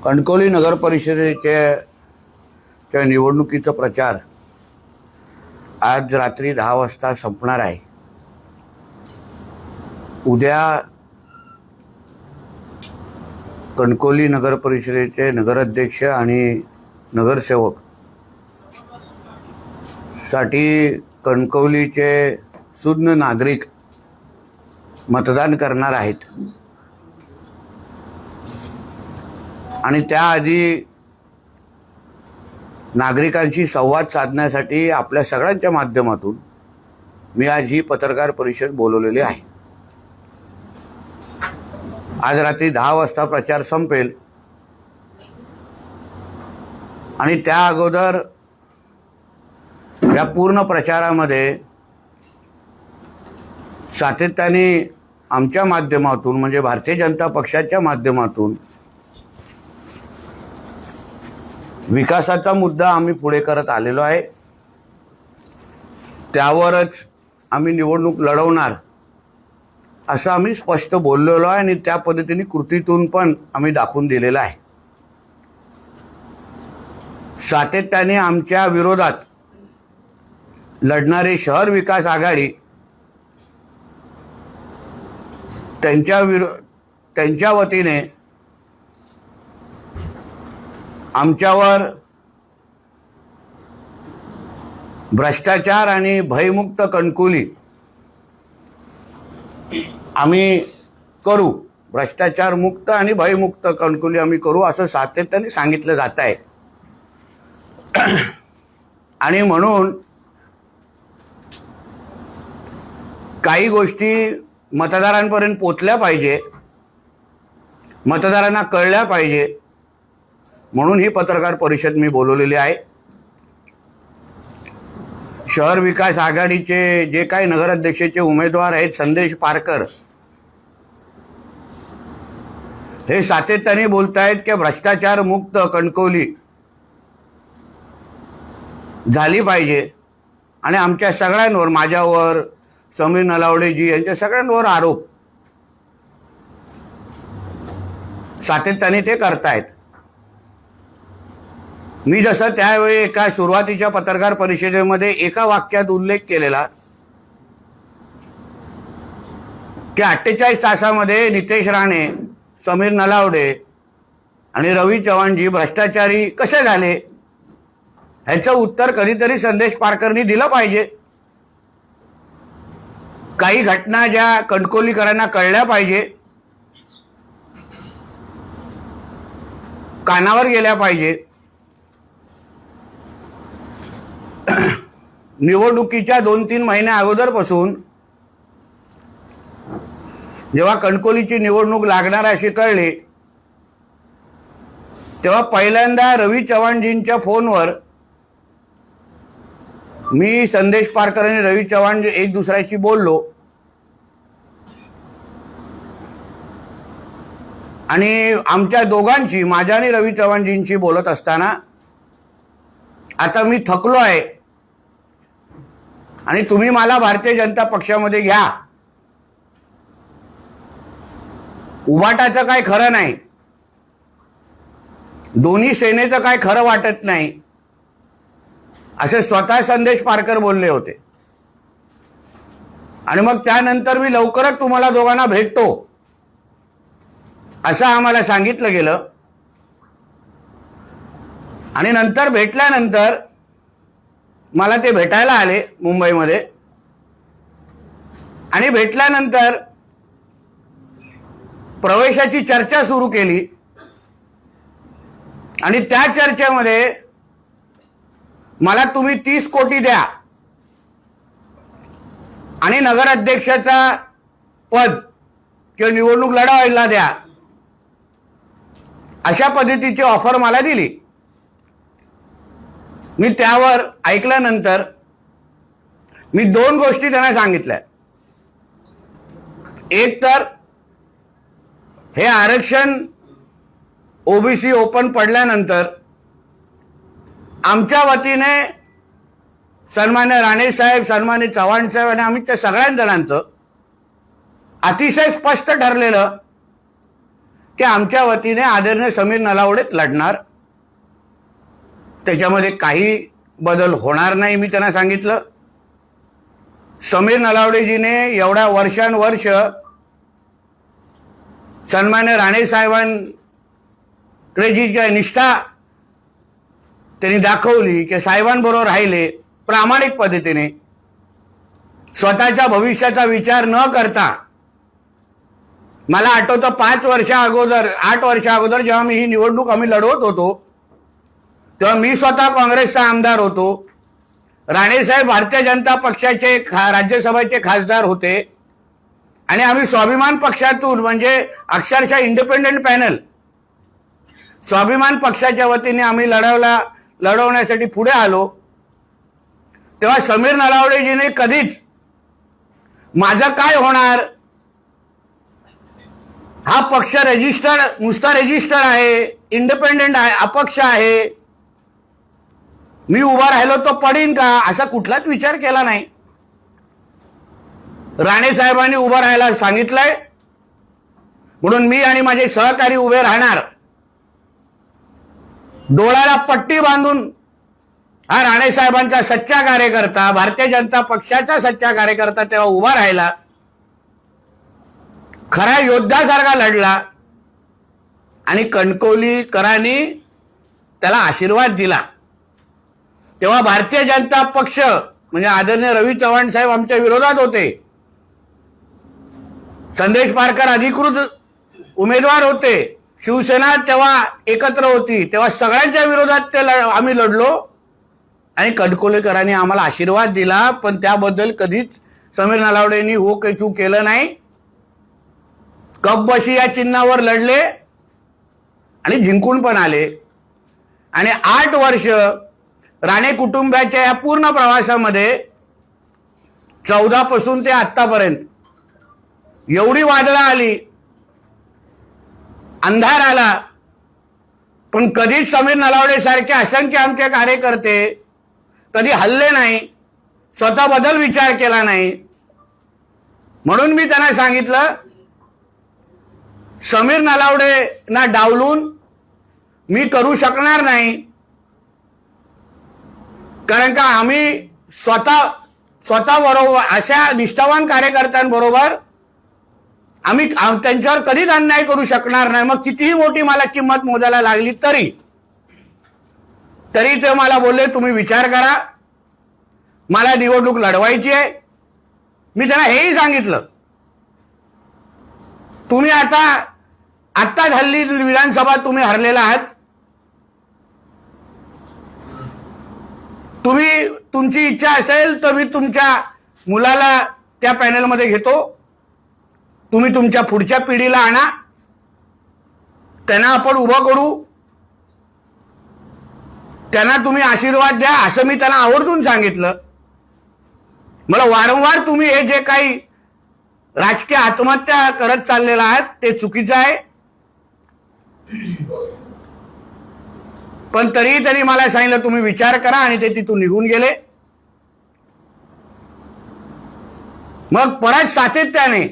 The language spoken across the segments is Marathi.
कणकवली नगर परिषदेच्या निवडणुकीचा प्रचार आज रात्री 10 वाजता संपणार आहे. उद्या कणकवली नगर परिषदेचे नगराध्यक्ष आणि नगरसेवक साठी कणकवलीचे सुज्ञ नागरिक मतदान करणार आहेत आणि त्याआधी नागरिकांशी संवाद साधण्यासाठी आपल्या सगळ्यांच्या माध्यमातून मी आज ही पत्रकार परिषद बोलवलेली आहे. आज रात्री 10 वाजता प्रचार संपेल आणि त्या अगोदर या पूर्ण प्रचारामध्ये सातत्याने आमच्या माध्यमातून म्हणजे भारतीय जनता पक्षाच्या माध्यमातून विकासाचा मुद्दा आम्ही पुढे करत आलेलो आहे. त्यावरच आम्ही निवडणूक लढवणार असं आम्ही स्पष्ट बोललेलो आहे आणि त्या पद्धतीने कृतीतून पण आम्ही दाखवून दिलेलं आहे. सातत्याने आमच्या विरोधात लढणारे शहर विकास आघाडी त्यांच्या वतीने आमच्यावर भ्रष्टाचार आणि भयमुक्त कणकवली आम्ही करू, भ्रष्टाचार मुक्त आणि भयमुक्त कणकवली आम्ही करू असं सातत्याने सांगितलं जात आहे. आणि म्हणून काही गोष्टी मतदारांपर्यंत पोचल्या पाहिजे, मतदारांना कळल्या पाहिजे, म्हणून ही पत्रकार परिषद मी बोलवलेली आहे. शहर विकास आघाडीचे जे काही नगराध्यक्षाचे उमेदवार आहेत संदेश पारकर हे सातत्याने बोलतायत की भ्रष्टाचार मुक्त कणकवली झाली पाहिजे आणि आमच्या सगळ्यांवर, माझ्यावर, समीर नलावडेजी यांच्या सगळ्यांवर आरोप सातत्याने ते करतायत. मी जसं त्यावेळी एका सुरुवातीच्या पत्रकार परिषदेमध्ये एका वाक्यात उल्लेख केलेला की 48 तासामध्ये नितेश राणे, समीर नलावडे आणि रवी चव्हाणजी भ्रष्टाचारी कसे झाले ह्याचं उत्तर कधीतरी संदेश पारकरनी दिलं पाहिजे. काही घटना ज्या कणकवलीकरांना कळल्या पाहिजे, कानावर गेल्या पाहिजे. निवडणुकीच्या 2-3 महिन्या अगोदरपासून जेव्हा कणकवलीची निवडणूक लागणार अशी कळली तेव्हा पहिल्यांदा रवी चव्हाणजींच्या फोनवर मी, संदेश पारकर आणि रवी चव्हाण एक दुसऱ्याशी बोललो आणि आमच्या दोघांची, माझ्या आणि रवी चव्हाणजींशी बोलत असताना आता मी थकलो आहे आणि तुम्ही मला भारतीय जनता पक्षामध्ये घ्या, उभाटाचं काय खरं नाही, दोन्ही सेनेचं काय खरं वाटत नाही असे स्वतः संदेश पारकर बोलले होते. आणि मग त्यानंतर मी लवकरच तुम्हाला दोघांना भेटतो असं आम्हाला सांगितलं गेलं. आणि नंतर भेटल्यानंतर मला ते भेटायला आले मुंबईमध्ये आणि भेटल्यानंतर प्रवेशाची चर्चा सुरू केली आणि त्या चर्चेमध्ये मला तुम्ही 30 कोटी द्या आणि नगराध्यक्षाचा पद किंवा निवडणूक लढवायला द्या अशा पद्धतीची ऑफर मला दिली. मी त्यावर ऐकल्यानंतर मी 2 गोष्टी त्यांना सांगितल्या. एक तर हे आरक्षण ओबीसी ओपन पडल्यानंतर आमच्या वतीने सन्मान्य राणे साहेब, सन्मान्य चव्हाण साहेब आणि आम्ही त्या सगळ्या जणांचं अतिशय स्पष्ट ठरलेलं की आमच्या वतीने आदरणीय समीर नलावडेच लढणार, त्याच्यामध्ये काही बदल होणार नाही मी त्यांना सांगितलं. समीर नलावडेजीने एवढ्या वर्षानुवर्ष सन्मान्य राणे साहेबांकडे जी काय निष्ठा त्यांनी दाखवली की साहेबांबरोबर राहिले प्रामाणिक पद्धतीने, स्वतःच्या भविष्याचा विचार न करता. मला आठवतं 8 वर्ष अगोदर जेव्हा मी ही निवडणूक आम्ही लढवत होतो तेव्हा मी स्वतः काँग्रेसचा आमदार होतो. राणेसाहेब भारतीय जनता पक्षाचे राज्यसभेचे खासदार होते आणि आम्ही स्वाभिमान पक्षातून म्हणजे अक्षरशः इंडिपेंडेंट पॅनल स्वाभिमान पक्षाच्या वतीने आम्ही लढवण्यासाठी पुढे आलो. तेव्हा समीर नलावडेजीने कधीच माझं काय होणार, हा पक्ष नुसता रजिस्टर्ड आहे, इंडिपेंडेंट आहे, अपक्ष आहे, मी उभा राहिलो तो पडीन का, असा कुठलाच विचार केला नाही. राणे साहेबांनी उभं राहायला सांगितलंय म्हणून मी आणि माझे सहकारी उभे राहणार. डोळ्याला पट्टी बांधून हा राणे साहेबांचा सच्चा कार्यकर्ता, भारतीय जनता पक्षाचा सच्चा कार्यकर्ता तेव्हा उभा राहिला, खरा योद्धासारखा लढला आणि कणकवलीकरांनी त्याला आशीर्वाद दिला. तेव्हा भारतीय जनता पक्ष म्हणजे आदरणीय रवी चव्हाण साहेब आमच्या विरोधात होते, संदेश पारकर अधिकृत उमेदवार होते, शिवसेना तेव्हा एकत्र होती, तेव्हा सगळ्यांच्या विरोधात आम्ही लढलो आणि कणकवलीकरांनी आम्हाला आशीर्वाद दिला. पण त्याबद्दल कधीच समीर नलावडेंनी हो केचू केलं नाही. कपबशी या चिन्हावर लढले आणि जिंकून पण आले. आणि 8 वर्ष राणे कुटुंबाच्या या पूर्ण प्रवासामध्ये 14 पासून ते आतापर्यंत एवढी वादळं आली, अंधार आला, पण कधीच समीर नलावडे सारखे असंख्य आमचे कार्यकर्ते कधी हल्ले नाही, स्वतः बदल विचार केला नाही. म्हणून मी त्यांना सांगितलं समीर नलावडेंना डावलून मी करू शकणार नाही, कारण का आम्ही स्वतः बरोबर अशा निष्ठावान कार्यकर्त्यांबरोबर आम्ही त्यांच्यावर कधीच अन्याय करू शकणार नाही. मग कितीही मोठी मला किंमत मोजायला लागली तरी ते मला बोलले तुम्ही विचार करा, मला निवडणूक लढवायची आहे. मी त्यांना हेही सांगितलं तुम्ही आत्ता झाली विधानसभा तुम्ही हरलेला आहात, तुमची इच्छा असेल तर मी तुमच्या मुलाला त्या पॅनलमध्ये घेतो, तुम्ही तुमच्या पुढच्या पिढीला आणा, त्यांना आपण उभं करू, त्यांना तुम्ही आशीर्वाद द्या, असं मी त्यांना आवर्जून सांगितलं. मला वारंवार तुम्ही हे जे काही राजकीय आत्महत्या करत चाललेला आहात ते चुकीचं आहे. पण तरीही त्यांनी मला सांगितलं तुम्ही विचार करा आणि ते तिथून निघून गेले. मग परत सातत्याने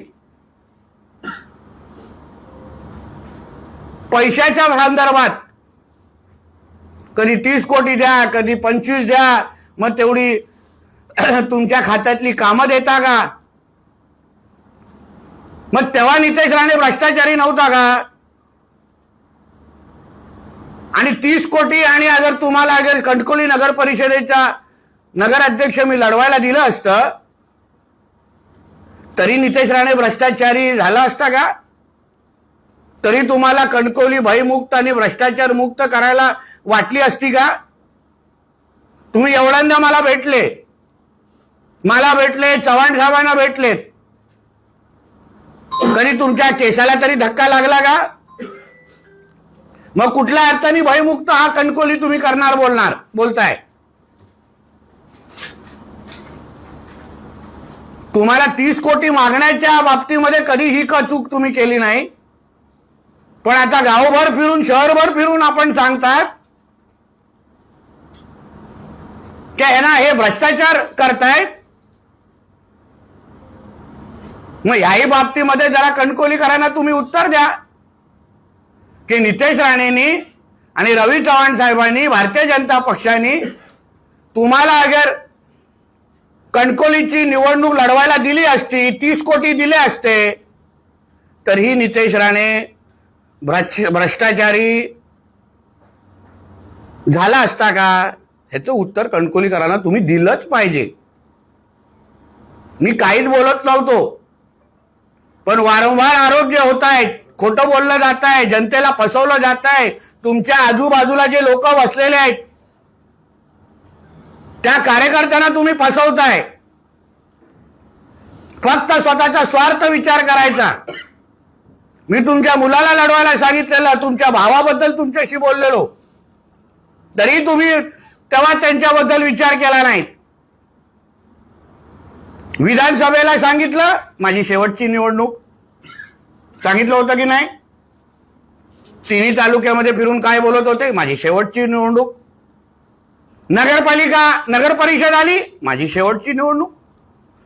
पैशाच्या संदर्भात कधी 30 कोटी द्या, कधी 25 द्या, मग तेवढी तुमच्या खात्यातली कामं देता का? मग तेव्हा नितेश राणे भ्रष्टाचारी नव्हता का? आणि 30 कोटी आणि तुम्हाला कणकवली नगर परिषदेचा नगराध्यक्ष मी लढवायला दिलं असतं तरी नितेश राणे भ्रष्टाचारी झाला असता का? तरी तुम्हाला कणकवली भयमुक्त आणि भ्रष्टाचार मुक्त करायला वाटली असती का? तुम्ही एवढ्यांदा मला भेटले, चव्हाण साहेबांना भेटलेत, कधी तुमच्या केसाला तरी धक्का लागला का? मग कुठल्या अर्थाने भयमुक्त हा कणकवली तुम्ही करणार बोलताय? तुम्हाला 30 कोटी मागण्याच्या बाबतीमध्ये कधी ही चूक तुम्ही केली नाही, पण आता गावभर फिरून शहरभर फिरून आपण सांगतात की हे भ्रष्टाचार करतायत. मग याही बाबतीमध्ये जरा कणकवलीकरांना तुम्ही उत्तर द्या. की नितेश राणेंनी आणि रवी चव्हाण साहेबांनी, भारतीय जनता पक्षाने तुम्हाला अगर कणकवलीची निवडणूक लढवायला दिली असती, 30 कोटी दिले असते, तर ही नितेश राणे भ्रष्टाचारी झाला असता का? ह्याचं उत्तर कणकवलीकरांना तुम्ही दिलंच पाहिजे. मी काहीच बोलत नव्हतो, पण वारंवार आरोप जे होत आहेत, खोटं बोललं जात आहे, जनतेला फसवलं जात आहे, तुमच्या आजूबाजूला जे लोक बसलेले आहेत त्या कार्यकर्त्यांना तुम्ही फसवताय. फक्त स्वतःचा स्वार्थ विचार करायचा. मी तुमच्या मुलाला लढवायला सांगितलेलं, तुमच्या भावाबद्दल तुमच्याशी बोललेलो, तरी तुम्ही तेव्हा त्यांच्याबद्दल विचार केला नाही. विधानसभेला सांगितलं माझी शेवटची निवडणूक, सांगितलं होतं की नाही? तिन्ही तालुक्यामध्ये फिरून काय बोलत होते? माझी शेवटची निवडणूक. नगरपालिका, नगर परिषद आली, माझी शेवटची निवडणूक.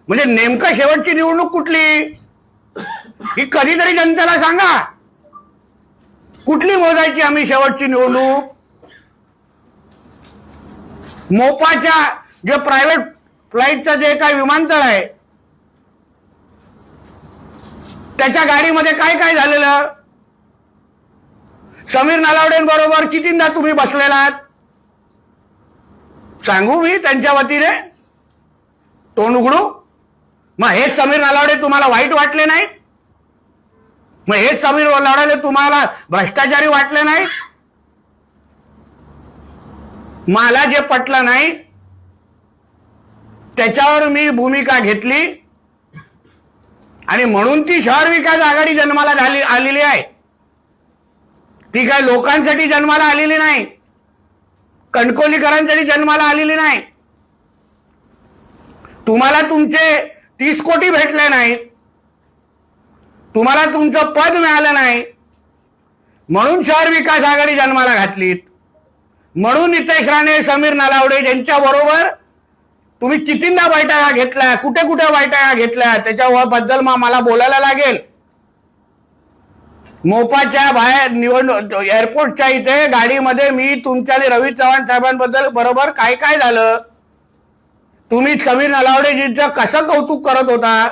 म्हणजे नेमकं शेवटची निवडणूक कुठली ही कधीतरी जनतेला सांगा. कुठली मोजायची आम्ही शेवटची निवडणूक? मोपाच्या जे प्रायव्हेट फ्लाईटचं जे काय विमानतळ आहे त्याच्या गाडीमध्ये काय काय झालेलं? समीर नलावडेंबरोबर कितींदा तुम्ही बसलेलात? सांगू मी त्यांच्या वतीने? तोंड उघडू? मग हेच समीर नलावडे तुम्हाला वाईट वाटले नाही? मग हेच समीर नलावडे तुम्हाला भ्रष्टाचारी वाटले नाही? मला जे पटलं नाही त्याच्यावर मी भूमिका घेतली आणि म्हणून ती शहर विकास आघाडी जन्माला आलेली आहे. ती काय लोकांसाठी जन्माला आलेली नाही, कणकवलीकरांसाठी जन्माला आलेली नाही. तुम्हाला तुमचे 30 कोटी भेटले नाहीत, तुम्हाला तुमचं पद मिळालं नाही, म्हणून शहर विकास आघाडी जन्माला घातलीत. म्हणून नितेश राणे, समीर नलावडे यांच्या बरोबर तुम्ही कितींदा बैठका घेतल्या, कुठे कुठे बैठका घेतल्या, त्याच्याबद्दल मला बोलायला लागेल. मोपाच्या बाहेर निवडणूक एअरपोर्टच्या इथे गाडीमध्ये मी तुमच्या आणि रवी चव्हाण साहेबांबद्दल बरोबर काय काय झालं, तुम्ही समीर नलावडेजींचं कसं कौतुक करत होता.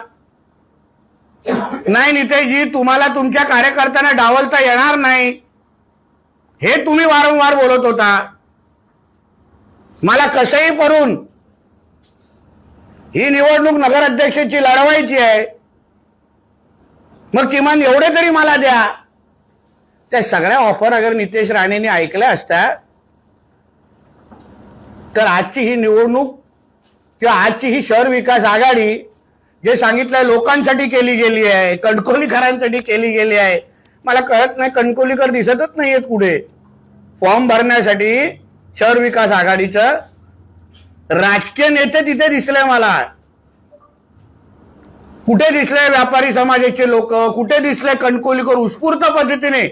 नाही नितेशजी, तुम्हाला तुमच्या कार्यकर्त्यांना डावलता येणार नाही हे तुम्ही वारंवार बोलत होता. मला कसंही करून ही निवडणूक नगराध्यक्षाची लढवायची आहे, मग किमान एवढे तरी मला द्या. त्या सगळ्या ऑफर अगर नितेश राणेंनी ऐकल्या असत्या तर आजची ही निवडणूक किंवा आजची ही शहर विकास आघाडी जे सांगितलंय लोकांसाठी केली गेली आहे, कणकवलीकरांसाठी केली गेली आहे. मला कळत नाही, कणकवलीकर दिसतच नाहीयेत कुठे फॉर्म भरण्यासाठी. शहर विकास आघाडीचं राजकीय नेते तिथे दिसले मला, कुठे दिसले व्यापारी समाजाचे लोक, कुठे दिसले कणकवलीकर उत्स्फूर्त पद्धतीने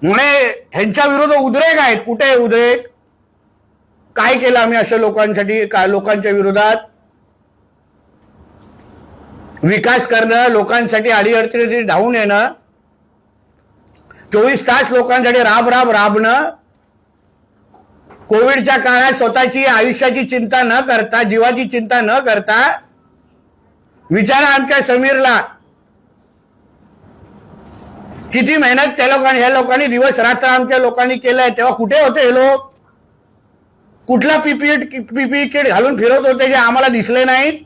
म्हणे ह्यांच्या विरोधात उद्रेक आहेत. कुठे उद्रेक? काय केलं आम्ही अशा लोकांसाठी? काय लोकांच्या विरोधात विकास करणं, लोकांसाठी अडीअडचणी धावून येणं, 24 तास लोकांसाठी राबणं, कोविडच्या काळात स्वतःची आयुष्याची चिंता न करता, जीवाची चिंता न करता. विचारा आमच्या समीरला किती मेहनत त्या लोकांनी, ह्या लोकांनी दिवस रात्र आमच्या लोकांनी केलंय. तेव्हा कुठे होते हे लोक? कुठला पीपीई किट घालून फिरत होते जे आम्हाला दिसले नाहीत?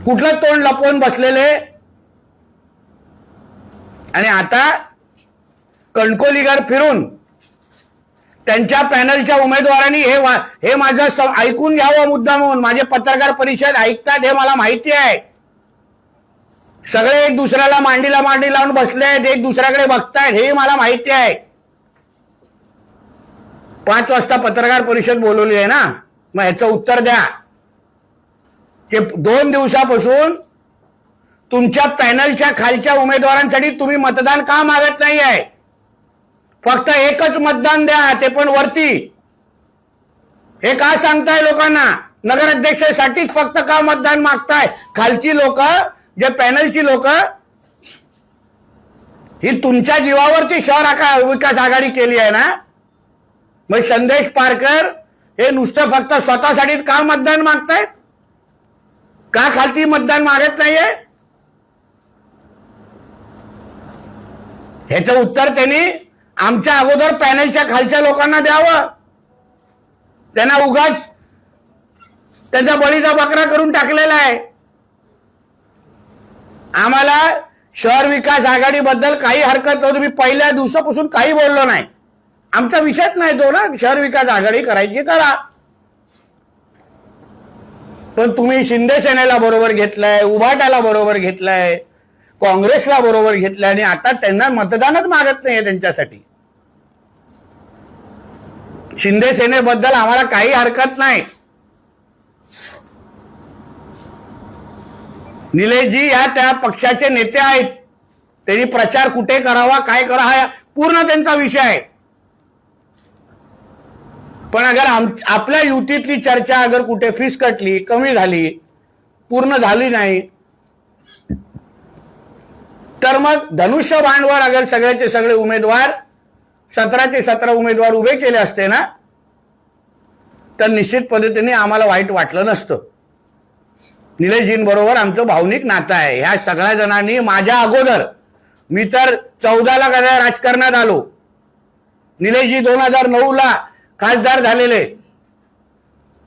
कुठलं तोंड लपवून बसलेले? आणि आता कणकवलीकर फिरून त्यांच्या पॅनलच्या उमेदवारांनी हे माझं ऐकून घ्यावं मुद्दा म्हणून. माझे पत्रकार परिषद ऐकतात हे मला माहिती आहे. सगळे एक दुसऱ्याला मांडीला मांडी लावून बसले आहेत, एक दुसऱ्याकडे बघतायत हे मला माहिती आहे. 5 वाजता पत्रकार परिषद बोलवली आहे ना, मग ह्याचं उत्तर द्या की 2 दिवसापासून तुमच्या पॅनलच्या खालच्या उमेदवारांसाठी तुम्ही मतदान का मागत नाही आहे? फक्त एकच मतदान द्या, ते पण वरती. हे का सांगताय लोकांना? नगराध्यक्षासाठीच फक्त का मतदान मागताय? खालची लोक, जे पॅनलची लोक ही तुमच्या जीवावरती शहर विकास आघाडी केली आहे ना. मग संदेश पारकर हे नुसतं फक्त स्वतःसाठी का मतदान मागतायत, का खालती मतदान मागत नाहीये, ह्याचं उत्तर त्यांनी आमच्या अगोदर पॅनलच्या खालच्या लोकांना द्यावं. त्यांना उगाच त्याचा बळीचा बकरा करून टाकलेला आहे. आम्हाला शहर विकास आघाडीबद्दल काही हरकत नव्हती. मी पहिल्या दिवसापासून काही बोललो नाही. आमचा विषयच नाही तो ना. शहर विकास आघाडी करायची करा. पण तुम्ही शिंदे सेनेला बरोबर घेतलंय, उभाटाला बरोबर घेतलंय, काँग्रेसला बरोबर घेतलंय आणि आता त्यांना मतदानच मागत नाहीये त्यांच्यासाठी. शिंदे सेनेबद्दल आम्हाला काही हरकत नाही. निलेशजी या त्या पक्षाचे नेते आहेत. त्यांनी प्रचार कुठे करावा, काय करावा हा पूर्ण त्यांचा विषय आहे. पण अगर आपल्या युतीतली चर्चा अगर कुठे फिसकटली, कमी झाली, पूर्ण झाली नाही, तर मग धनुष्यबाणवर अगर सगळ्याचे सगळे उमेदवार 17चे 17 उमेदवार उभे केले असते ना, तर निश्चित पद्धतीने आम्हाला वाईट वाटलं नसतं. निलेशजींबरोबर आमचं भावनिक नातं आहे. ह्या सगळ्या जणांनी माझ्या अगोदर, मी तर 14ला राजकारणात आलो, निलेशजी 2009ला खासदार झालेले,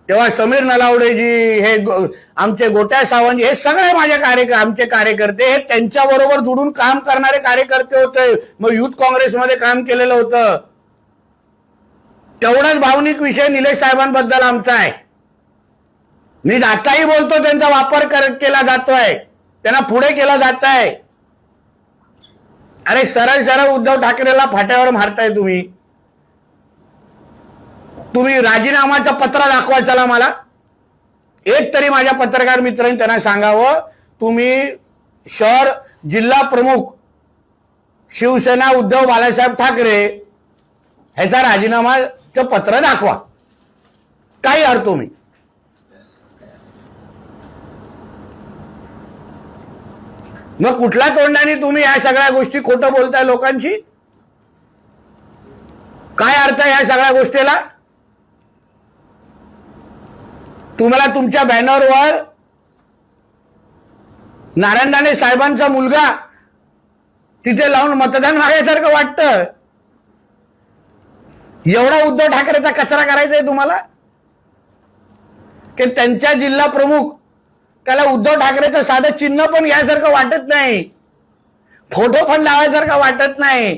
तेव्हा समीर नलावडेजी, हे आमचे गोट्या सावंत, हे सगळे माझे आमचे कार्यकर्ते, हे त्यांच्याबरोबर जुडून काम करणारे कार्यकर्ते होते. मग युथ काँग्रेसमध्ये काम केलेलं होतं. तेवढाच भावनिक विषय निलेश साहेबांबद्दल आमचा आहे. मी आताही बोलतो, त्यांचा वापर केला जातोय, त्यांना पुढे केला जात आहे. अरे सरळ सरळ उद्धव ठाकरेला फाट्यावर मारताय तुम्ही. तुम्ही राजीनामाचं पत्र दाखवा चला मला. एक तरी माझ्या पत्रकार मित्रांनी त्यांना सांगावं, तुम्ही शहर जिल्हा प्रमुख शिवसेना उद्धव बाळासाहेब ठाकरे ह्याचा राजीनामाचं पत्र दाखवा. काही अर्थ मी मग कुठल्या तोंडाने तुम्ही या सगळ्या गोष्टी खोटं बोलताय लोकांची? काय अर्थ आहे या सगळ्या गोष्टीला? तुम्हाला तुमच्या बॅनरवर नारायण राणे साहेबांचा मुलगा तिथे लावून मतदान मागायसारखं वाटतं. एवढा उद्धव ठाकरेचा कचरा करायचा आहे तुम्हाला की त्यांच्या जिल्हा प्रमुख त्याला उद्धव ठाकरेचं साधं चिन्ह पण यासारखं वाटत नाही, फोटो पण लावायसारखं वाटत नाही.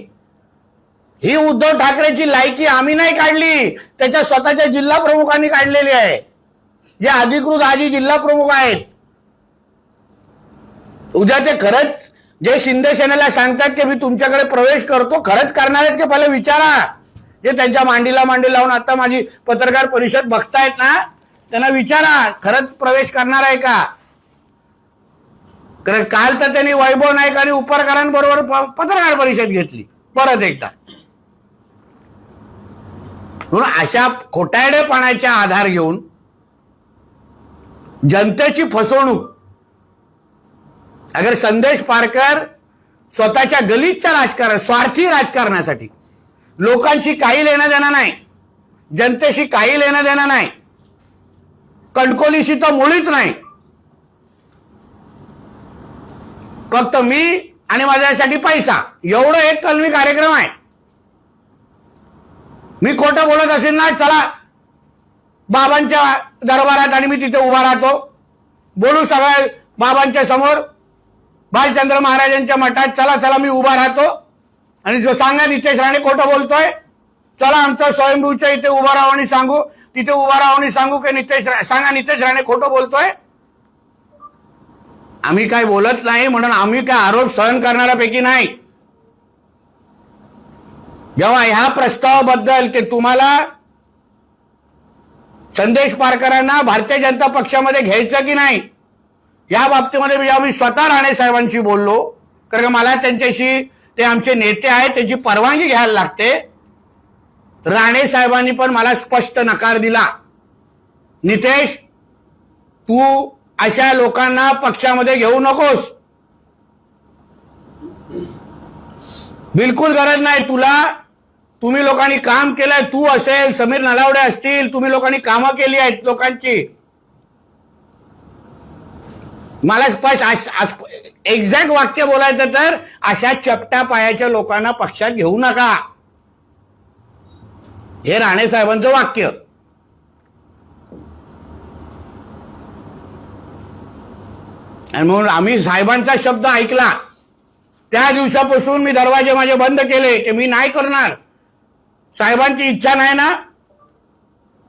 ही उद्धव ठाकरेची लायकी आम्ही नाही काढली, त्याच्या स्वतःच्या जिल्हा प्रमुखांनी काढलेली आहे, जे अधिकृत आजी जिल्हा प्रमुख आहेत. उद्या ते खरंच जे शिंदे सेनेला सांगतात की मी तुमच्याकडे प्रवेश करतो, खरंच करणार आहेत की पहिले विचारा. जे त्यांच्या मांडीला मांडी लावून आता माझी पत्रकार परिषद बघतायत ना, त्यांना विचारा खरंच प्रवेश करणार आहे का. कारण काल तर त्यांनी वैभव नाईक आणि उपरकरांबरोबर पत्रकार परिषद घेतली परत एकदा. म्हणून अशा खोटारडेपणाचा आधार घेऊन जनतेची फसवणूक. अगर संदेश पारकर स्वतःच्या गलिच्छ राजकारण, स्वार्थी राजकारणासाठी, लोकांशी काही लेणं देणं नाही, जनतेशी काही लेणं देणं नाही, कणकोलीशी तर मुळीच नाही, फक्त मी आणि माझ्यासाठी पैसा, एवढं एक कलमी कार्यक्रम आहे. मी खोटं बोलत असेल ना, चला बाबांच्या दरबारात आणि मी तिथे उभा राहतो, बोलू सगळ्या बाबांच्या समोर, बालचंद्र महाराजांच्या मठात, चला चला मी उभा राहतो आणि जो सांगा नितेश राणे खोटं बोलतोय, चला आमचं स्वयंभूच्या इथे उभा राहू आणि सांगू, तिथे उभा राहू आणि सांगू की नितेश राणे खोटं बोलतोय. आम्ही काय बोलत नाही म्हणून आम्ही काय आरोप सहन करणाऱ्यापैकी नाही. जेव्हा ह्या प्रस्तावाबद्दल की तुम्हाला संदेश पारकरांना भारतीय जनता पक्षामध्ये घ्यायचं की नाही, या बाबतीमध्ये मी स्वतः राणे साहेबांशी बोललो, कारण मला त्यांच्याशी, ते आमचे नेते आहेत, त्याची परवानगी घ्यायला लागते. राणे साहेबांनी पण मला स्पष्ट नकार दिला, नितेश तू अशा लोकांना पक्षामध्ये घेऊ नकोस. बिलकुल गरज नाही तुला. तुम्ही लोकांनी काम केलंय, तू असेल, समीर नलावडे असतील, तुम्ही लोकांनी कामं केली आहेत लोकांची. मला स्पष्ट एक्झॅक्ट वाक्य बोलायचं तर अशा चपट्या पायाच्या लोकांना पक्षात घेऊ नका, हे राणे साहेबांचं वाक्य. आणि म्हणून आम्ही साहेबांचा शब्द ऐकला त्या दिवसापासून मी दरवाजे माझे बंद केले की मी नाही करणार. साहेबांची इच्छा नाही ना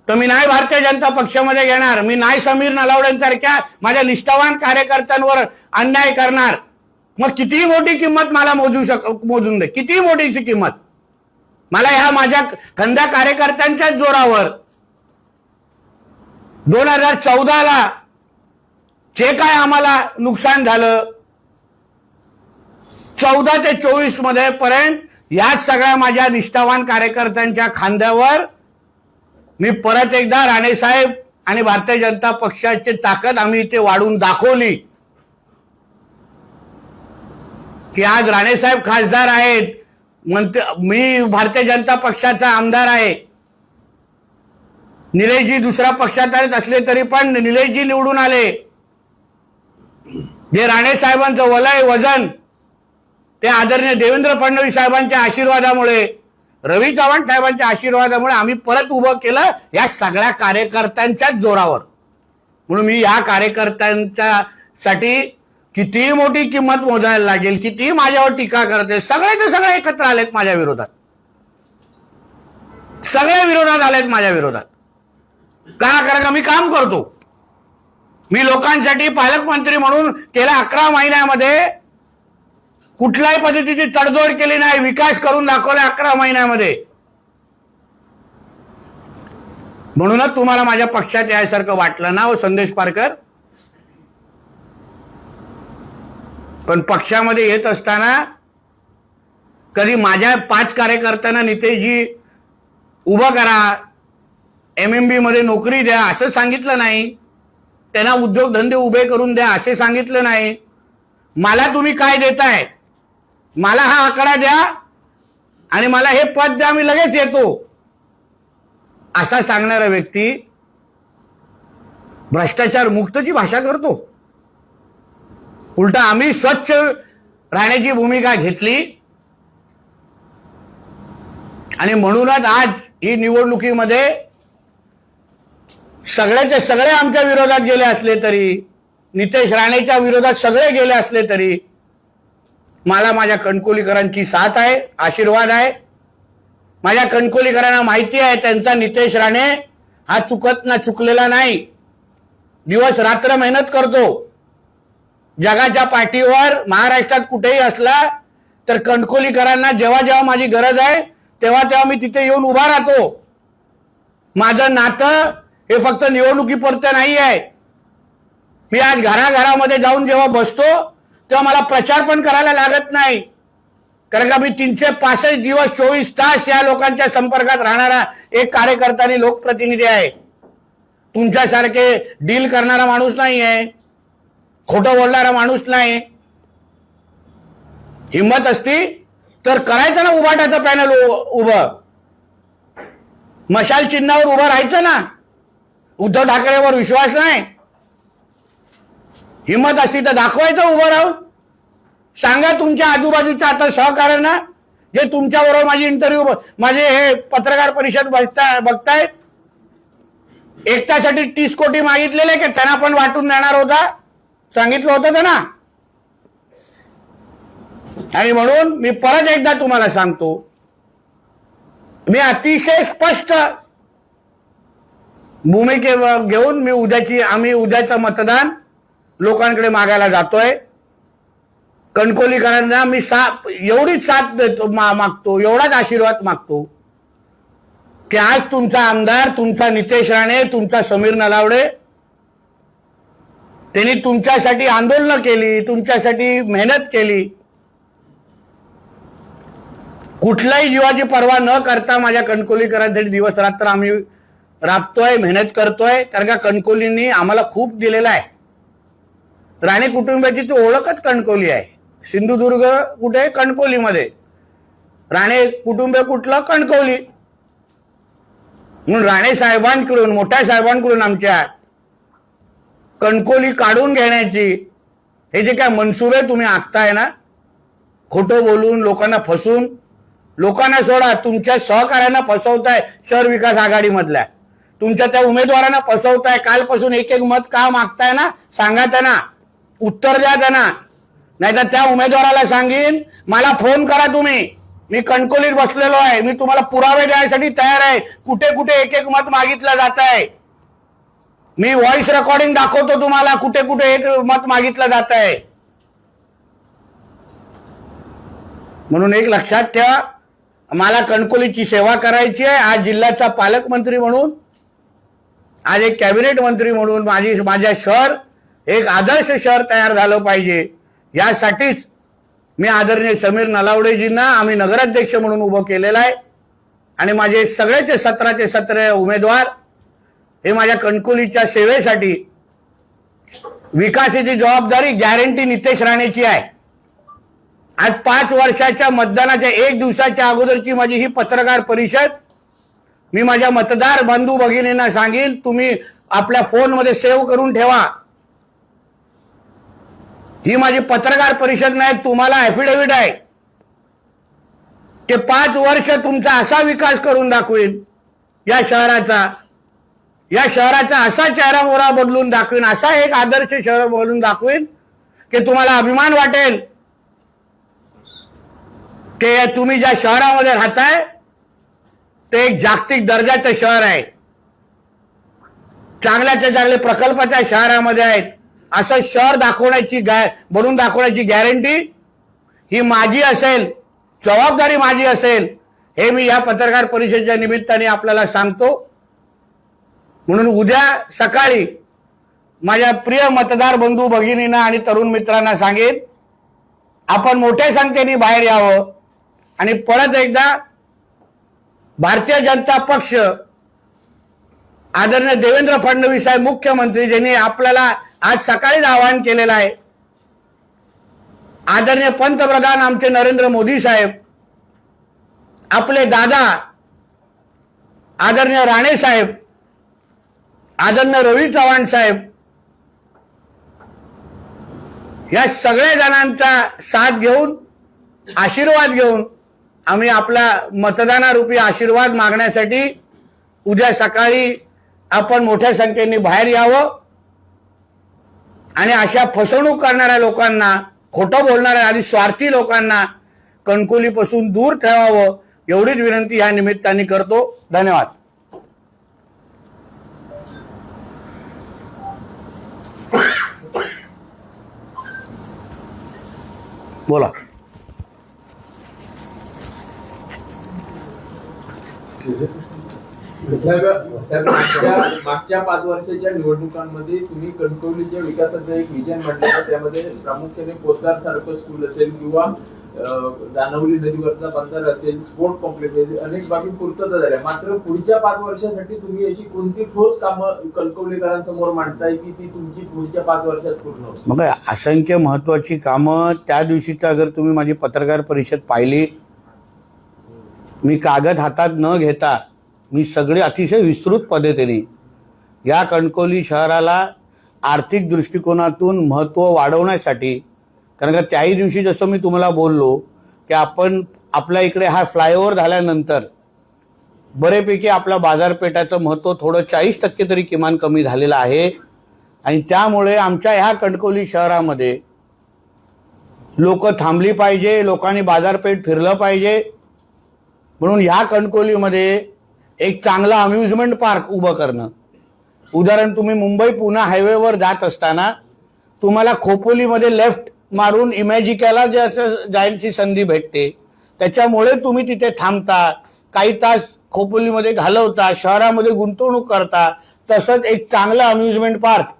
तर मी नाही भारतीय जनता पक्षामध्ये घेणार. मी नाही समीर नलावडेंसारख्या माझ्या निष्ठावान कार्यकर्त्यांवर अन्याय करणार. मग कितीही मोठी किंमत मला मोजून दे, कितीही मोठीची किंमत मला ह्या माझ्या खंद्या कार्यकर्त्यांच्याच जोरावर 2014ला जे काय आम्हाला नुकसान झालं 14 ते 24 मध्ये पर्यंत याच सगळ्या माझ्या निष्ठावान कार्यकर्त्यांच्या खांद्यावर मी परत एकदा राणेसाहेब आणि भारतीय जनता पक्षाची ताकद आम्ही इथे वाढून दाखवली की आज राणेसाहेब खासदार आहेत, मी भारतीय जनता पक्षाचा आमदार आहे. निलेशजी दुसऱ्या पक्षात आले असले तरी पण निलेशजी निवडून आले. जे राणेसाहेबांचं वलय वजन ते आदरणीय देवेंद्र फडणवीस साहेबांच्या आशीर्वादामुळे, रवी चव्हाण साहेबांच्या आशीर्वादामुळे आम्ही परत उभं केलं या सगळ्या कार्यकर्त्यांच्याच जोरावर. म्हणून मी या कार्यकर्त्यांच्यासाठी कितीही मोठी किंमत मोजायला लागेल, कितीही माझ्यावर टीका करते, सगळे सगळे एकत्र आलेत माझ्या विरोधात, सगळे विरोधात आलेत माझ्या विरोधात. का? कारण का मी काम करतो. मी लोकांसाठी पालकमंत्री म्हणून गेल्या 11 महिन्यामध्ये कुठल्याही पद्धतीची तडजोड केली नाही, विकास करून दाखवला 11 महिन्यामध्ये. म्हणूनच तुम्हाला माझ्या पक्षात यासारखं वाटलं ना हो संदेश पारकर. पण पक्षामध्ये येत असताना कधी माझ्या 5 कार्यकर्त्यांना नितेशजी उभं करा, MMB मध्ये नोकरी द्या असं सांगितलं नाही, त्यांना उद्योगधंदे उभे करून द्या असे सांगितलं नाही. मला तुम्ही काय देताय, मला हा आकडा द्या आणि मला हे पद द्या, मी लगेच येतो असा सांगणारा व्यक्ती भ्रष्टाचार मुक्तची भाषा करतो. उलटा आम्ही स्वच्छ राहण्याची भूमिका घेतली आणि म्हणूनच आज ही निवडणुकीमध्ये सगळ्याचे सगळे आमच्या विरोधात गेले असले तरी, नितेश राणेच्या विरोधात सगळे गेले असले तरी मला माझ्या कणकोलीकरांची साथ आहे, आशीर्वाद आहे. माझ्या कणकोलीकरांना माहिती आहे त्यांचा नितेश राणे हा चुकलेला नाही, दिवस रात्र मेहनत करतो. जगाच्या पाठीवर महाराष्ट्रात कुठेही असला तर कणकोलीकरांना जेव्हा जेव्हा माझी गरज आहे तेव्हा तेव्हा मी तिथे येऊन उभा राहतो. माझं नातं हे फक्त निवडणुकीपुरतं नाही आहे. मी आज घराघरामध्ये जाऊन जेव्हा बसतो तेव्हा मला प्रचार पण करायला लागत नाही, कारण का मी 365 दिवस 24 तास या लोकांच्या संपर्कात राहणारा एक कार्यकर्ता आणि लोकप्रतिनिधी आहे. तुमच्यासारखे डील करणारा माणूस नाही आहे, खोटं बोलणारा माणूस नाही. हिम्मत असती तर करायचं ना उभाटाचं पॅनल उभं, मशाल चिन्हावर उभं राहायचं ना. उद्धव ठाकरेवर विश्वास नाही, हिम्मत असती तर दाखवायचं उभं राहून. सांगा तुमच्या आजूबाजूच्या आता सहकार्यांना जे तुमच्याबरोबर माझी इंटरव्ह्यू माझे हे पत्रकार परिषद बघतायत, एकट्यासाठी 30 कोटी मागितलेले की त्यांना पण वाटून देणार होता, सांगितलं होतं त्यांना. आणि म्हणून मी परत एकदा तुम्हाला सांगतो, मी अतिशय स्पष्ट भूमिके घेऊन आम्ही उद्याचं मतदान लोकांकडे मागायला जातोय. कणकोलीकरांना मी एवढीच साथ देतो, मागतो, एवढाच आशीर्वाद मागतो की आज तुमचा आमदार, तुमचा नितेश राणे, तुमचा समीर नलावडे, त्यांनी तुमच्यासाठी आंदोलनं केली, तुमच्यासाठी मेहनत केली. कुठल्याही जीवाची पर्वा न करता माझ्या कणकोलीकरांसाठी दिवस रात्र आम्ही राबतोय, मेहनत करतोय. कारण का कणकोलींनी आम्हाला खूप दिलेलं आहे. राणे कुटुंबाची ती ओळखच कणकोली आहे. सिंधुदुर्ग कुठे? कणकोलीमध्ये. राणे कुटुंब कुठलं? कणकवली. म्हणून राणे साहेबांकडून, मोठ्या साहेबांकडून आमच्या कणकवली काढून घेण्याची हे जे काय मनसुबे तुम्ही आखताय ना, खोटं बोलून, लोकांना फसून, लोकांना सोडा, तुमच्या सहकार्यांना फसवताय. शहर विकास आघाडीमधल्या तुमच्या त्या उमेदवारांना फसवताय. कालपासून एक एक मत का मागताय ना, सांगा त्यांना, उत्तर द्या त्यांना. नाहीतर त्या उमेदवाराला सांगीन, मला फोन करा तुम्ही, मी कणकवलीत बसलेलो आहे, मी तुम्हाला पुरावे द्यायसाठी तयार आहे. कुठे कुठे एक एक मत मागितलं जात आहे, मी व्हॉइस रेकॉर्डिंग दाखवतो तुम्हाला, कुठे कुठे एक मत मागितलं जात आहे. म्हणून एक लक्षात ठेवा, मला कणकवलीची सेवा करायची आहे. आज जिल्ह्याचा पालकमंत्री म्हणून, आज एक कॅबिनेट मंत्री म्हणून माझ्या शहर एक आदर्श शहर तयार झालं पाहिजे. यासाठीच मी आदरणीय समीर नलावडेजींना आम्ही नगराध्यक्ष म्हणून उभं केलेलं आहे. आणि माझे सगळेचे 17चे 17 उमेदवार हे माझ्या कणकवलीच्या सेवेसाठी, विकासाची जबाबदारी गॅरंटी नितेश राणेची आहे. आज 5 वर्षाच्या मतदानाच्या 1 दिवसाच्या अगोदरची माझी ही पत्रकार परिषद मी माझ्या मतदार बंधू भगिनींना सांगेन, तुम्ही आपल्या फोनमध्ये सेव्ह करून ठेवा. ही माझी पत्रकार परिषद नाही, तुम्हाला ऍफिडेव्हिट आहे की 5 वर्ष तुमचा असा विकास करून दाखवेन, या शहराचा असा चेहरा मोहरा बदलून दाखवेन, असा एक आदर्श शहर बनवून दाखवेन की तुम्हाला अभिमान वाटेल की तुम्ही ज्या शहरामध्ये राहताय ते एक जागतिक दर्जाचं शहर आहे, चांगल्याच्या चांगले प्रकल्पाच्या शहरामध्ये आहेत. असं शहर बनवून दाखवण्याची गॅरंटी ही माझी असेल, जबाबदारी माझी असेल, हे मी या पत्रकार परिषदेच्या निमित्ताने आपल्याला सांगतो. म्हणून उद्या सकाळी माझ्या प्रिय मतदार बंधू भगिनींना आणि तरुण मित्रांना सांगेन, आपण मोठ्या संख्येने बाहेर यावं आणि परत एकदा भारतीय जनता पक्ष, आदरणीय देवेंद्र फडणवीस साहेब मुख्यमंत्री, ज्यांनी आपल्याला आज सकाळीच आवाहन केलेलं आहे, आदरणीय पंतप्रधान आमचे नरेंद्र मोदी साहेब, आपले दादा आदरणीय राणे साहेब, आदरणीय रवी चव्हाण साहेब, या सगळ्या जणांचा साथ घेऊन, आशीर्वाद घेऊन आम्ही आपला मतदानारूपी आशीर्वाद मागण्यासाठी उद्या सकाळी आपण मोठ्या संख्येने बाहेर यावं आणि अशा फसवणूक करणाऱ्या लोकांना, खोटं बोलणाऱ्या आणि स्वार्थी लोकांना कणकवलीपासून दूर ठेवावं, एवढीच विनंती या निमित्ताने करतो. धन्यवाद. बोला. मागच्या 5 वर्षाच्या निवडणुकांमध्ये तुम्ही कणकवलीच्या विकासाचं एक विजन मांडलं, त्यामध्ये प्रामुख्याने पोद्दार सारखं स्कूल असेल किंवा दानवली नदीवरचा बंदर असेल, स्पोर्ट कॉम्प्लेक्स असेल, अनेक बाबी पूर्तता झाल्या. मात्र पुढच्या 5 वर्षासाठी तुम्ही अशी कोणती ठोस कामं कणकवलीकरांसमोर मांडताय की ती तुमची पुढच्या 5 वर्षात पूर्ण होईल? मग असंख्य महत्वाची कामं. त्या दिवशीचा अगर तुम्ही माझी पत्रकार परिषद पाहिली, मी कागद हातात न घेता मी सगळे अतिशय विस्तृत पद्धतीने या कणकवली शहराला आर्थिक दृष्टिकोनातून महत्त्व वाढवण्यासाठी, कारण का त्याही दिवशी जसं मी तुम्हाला बोललो की आपण आपल्या इकडे हा फ्लायओव्हर झाल्यानंतर बरेपैकी आपल्या बाजारपेठाचं महत्त्व थोडं 40% तरी किमान कमी झालेलं आहे. आणि त्यामुळे आमच्या ह्या कणकवली शहरामध्ये लोक थांबली पाहिजे, लोकांनी बाजारपेठ फिरलं पाहिजे. म्हणून ह्या कणकवलीमध्ये एक चांगला अम्युजमेंट पार्क उभं करणं. उदाहरण, तुम्ही मुंबई पुणे हायवेवर जात असताना तुम्हाला खोपोलीमध्ये लेफ्ट मारून इमॅजिकाला जायची संधी भेटते, त्याच्यामुळे तुम्ही तिथे थांबता, काही तास खोपोलीमध्ये घालवता, शहरामध्ये गुंतवणूक करता. तसंच एक चांगला अम्युजमेंट पार्क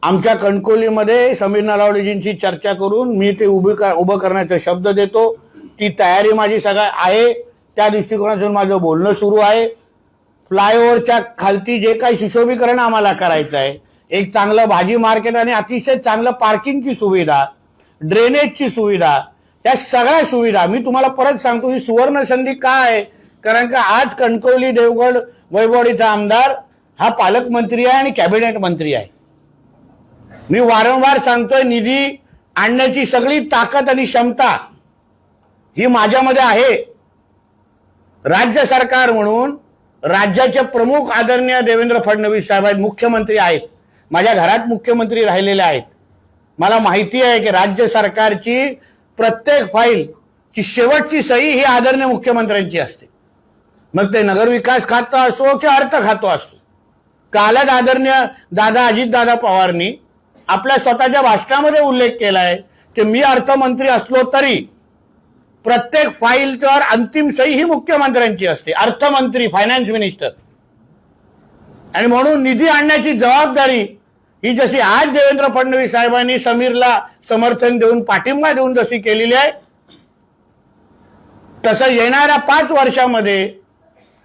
आमच्या कणकवलीमध्ये समीर नलावडेजींची चर्चा करून मी ते उभं करण्याचा शब्द देतो. ती तयारी माझी सगळं आहे, त्या दृष्टिकोनातून माझं बोलणं सुरू आहे. फ्लायओव्हरच्या खालती जे काही सुशोभीकरण आम्हाला करायचं आहे, एक चांगलं भाजी मार्केट आणि अतिशय चांगलं पार्किंगची सुविधा, ड्रेनेजची सुविधा, त्या सगळ्या सुविधा मी तुम्हाला परत सांगतो, ही सुवर्ण संधी का आहे? कारण का आज कणकवली देवगड वैभववाडीचा आमदार हा पालकमंत्री आहे आणि कॅबिनेट मंत्री आहे. मी वारंवार सांगतोय, निधी आणण्याची सगळी ताकद आणि क्षमता ही माझ्यामध्ये आहे. राज्य सरकार म्हणून राज्याचे प्रमुख आदरणीय देवेंद्र फडणवीस साहेब आहेत, मुख्यमंत्री आहेत, माझ्या घरात मुख्यमंत्री राहिलेले आहेत. मला माहिती आहे की राज्य सरकारची प्रत्येक फाईलची शेवटची सही ही आदरणीय मुख्यमंत्र्यांची असते. मग ते नगरविकास खातं असो की अर्थ खातं असो. कालच आदरणीय दादा अजितदादा पवारनी आपल्या स्वतःच्या भाषणामध्ये उल्लेख केलाय की मी अर्थमंत्री असलो तरी प्रत्येक फाईलवर अंतिम सही ही मुख्यमंत्र्यांची असते, अर्थमंत्री, फायनान्स मिनिस्टर. आणि म्हणून निधी आणण्याची जबाबदारी ही जशी आज देवेंद्र फडणवीस साहेबांनी समीरला समर्थन देऊन पाठिंबा देऊन जशी केलेली आहे, तसं येणाऱ्या 5 वर्षामध्ये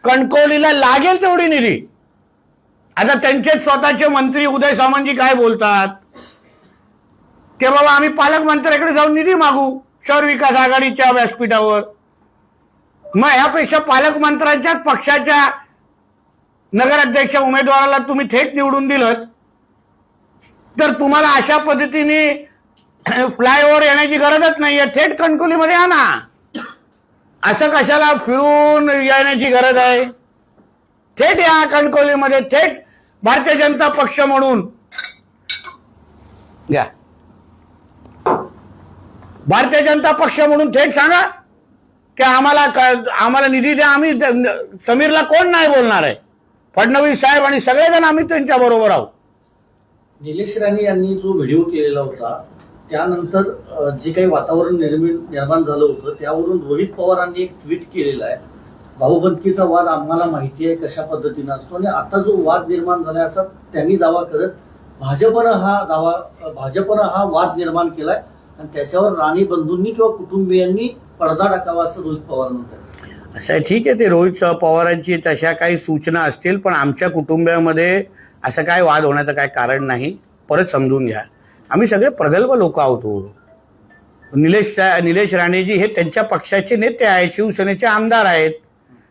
कणकवलीला लागेल तेवढी निधी. आता त्यांचे स्वतःचे मंत्री उदय सामंतजी काय बोलतात की बाबा आम्ही पालकमंत्र्याकडे जाऊन निधी मागू शहर विकास आघाडीच्या व्यासपीठावर. मग यापेक्षा पालकमंत्र्यांच्याच पक्षाच्या नगराध्यक्ष उमेदवाराला तुम्ही थेट निवडून दिलं तर तुम्हाला अशा पद्धतीने फ्लायओव्हर येण्याची गरजच नाहीये. थेट कणकवलीमध्ये या ना. असं कशाला फिरून येण्याची गरज आहे? थेट या कणकवलीमध्ये, थेट भारतीय जनता पक्ष म्हणून या. भारतीय जनता पक्ष म्हणून थेट सांगा की आम्हाला निधी द्या. आम्ही समीरला कोण नाही बोलणार आहे? फडणवीस साहेब आणि सगळेजण आम्ही त्यांच्या बरोबर आहोत. निलेश राणे यांनी जो व्हिडिओ केलेला होता त्यानंतर जे काही वातावरण निर्माण झालं होतं त्यावरून रोहित पवारांनी एक ट्विट केलेलं आहे, भाऊबंदकीचा वाद आम्हाला माहिती आहे कशा पद्धतीनं असतो आणि आता जो वाद निर्माण झालाय असा त्यांनी दावा करत भाजपनं हा वाद निर्माण केलाय आणि त्याच्यावर राणे बंधूंनी किंवा कुटुंबियांनी पडदा टाकावा असं रोहित पवार म्हणतात. असं ठीक आहे, ते रोहित पवारांची तशा काही सूचना असतील, पण आमच्या कुटुंबामध्ये असं काय वाद होण्याचं काय कारण नाही. परत समजून घ्या, आम्ही सगळे प्रगल्भ लोक आहोत. निलेश राणेजी हे त्यांच्या पक्षाचे नेते आहेत, शिवसेनेचे आमदार आहेत.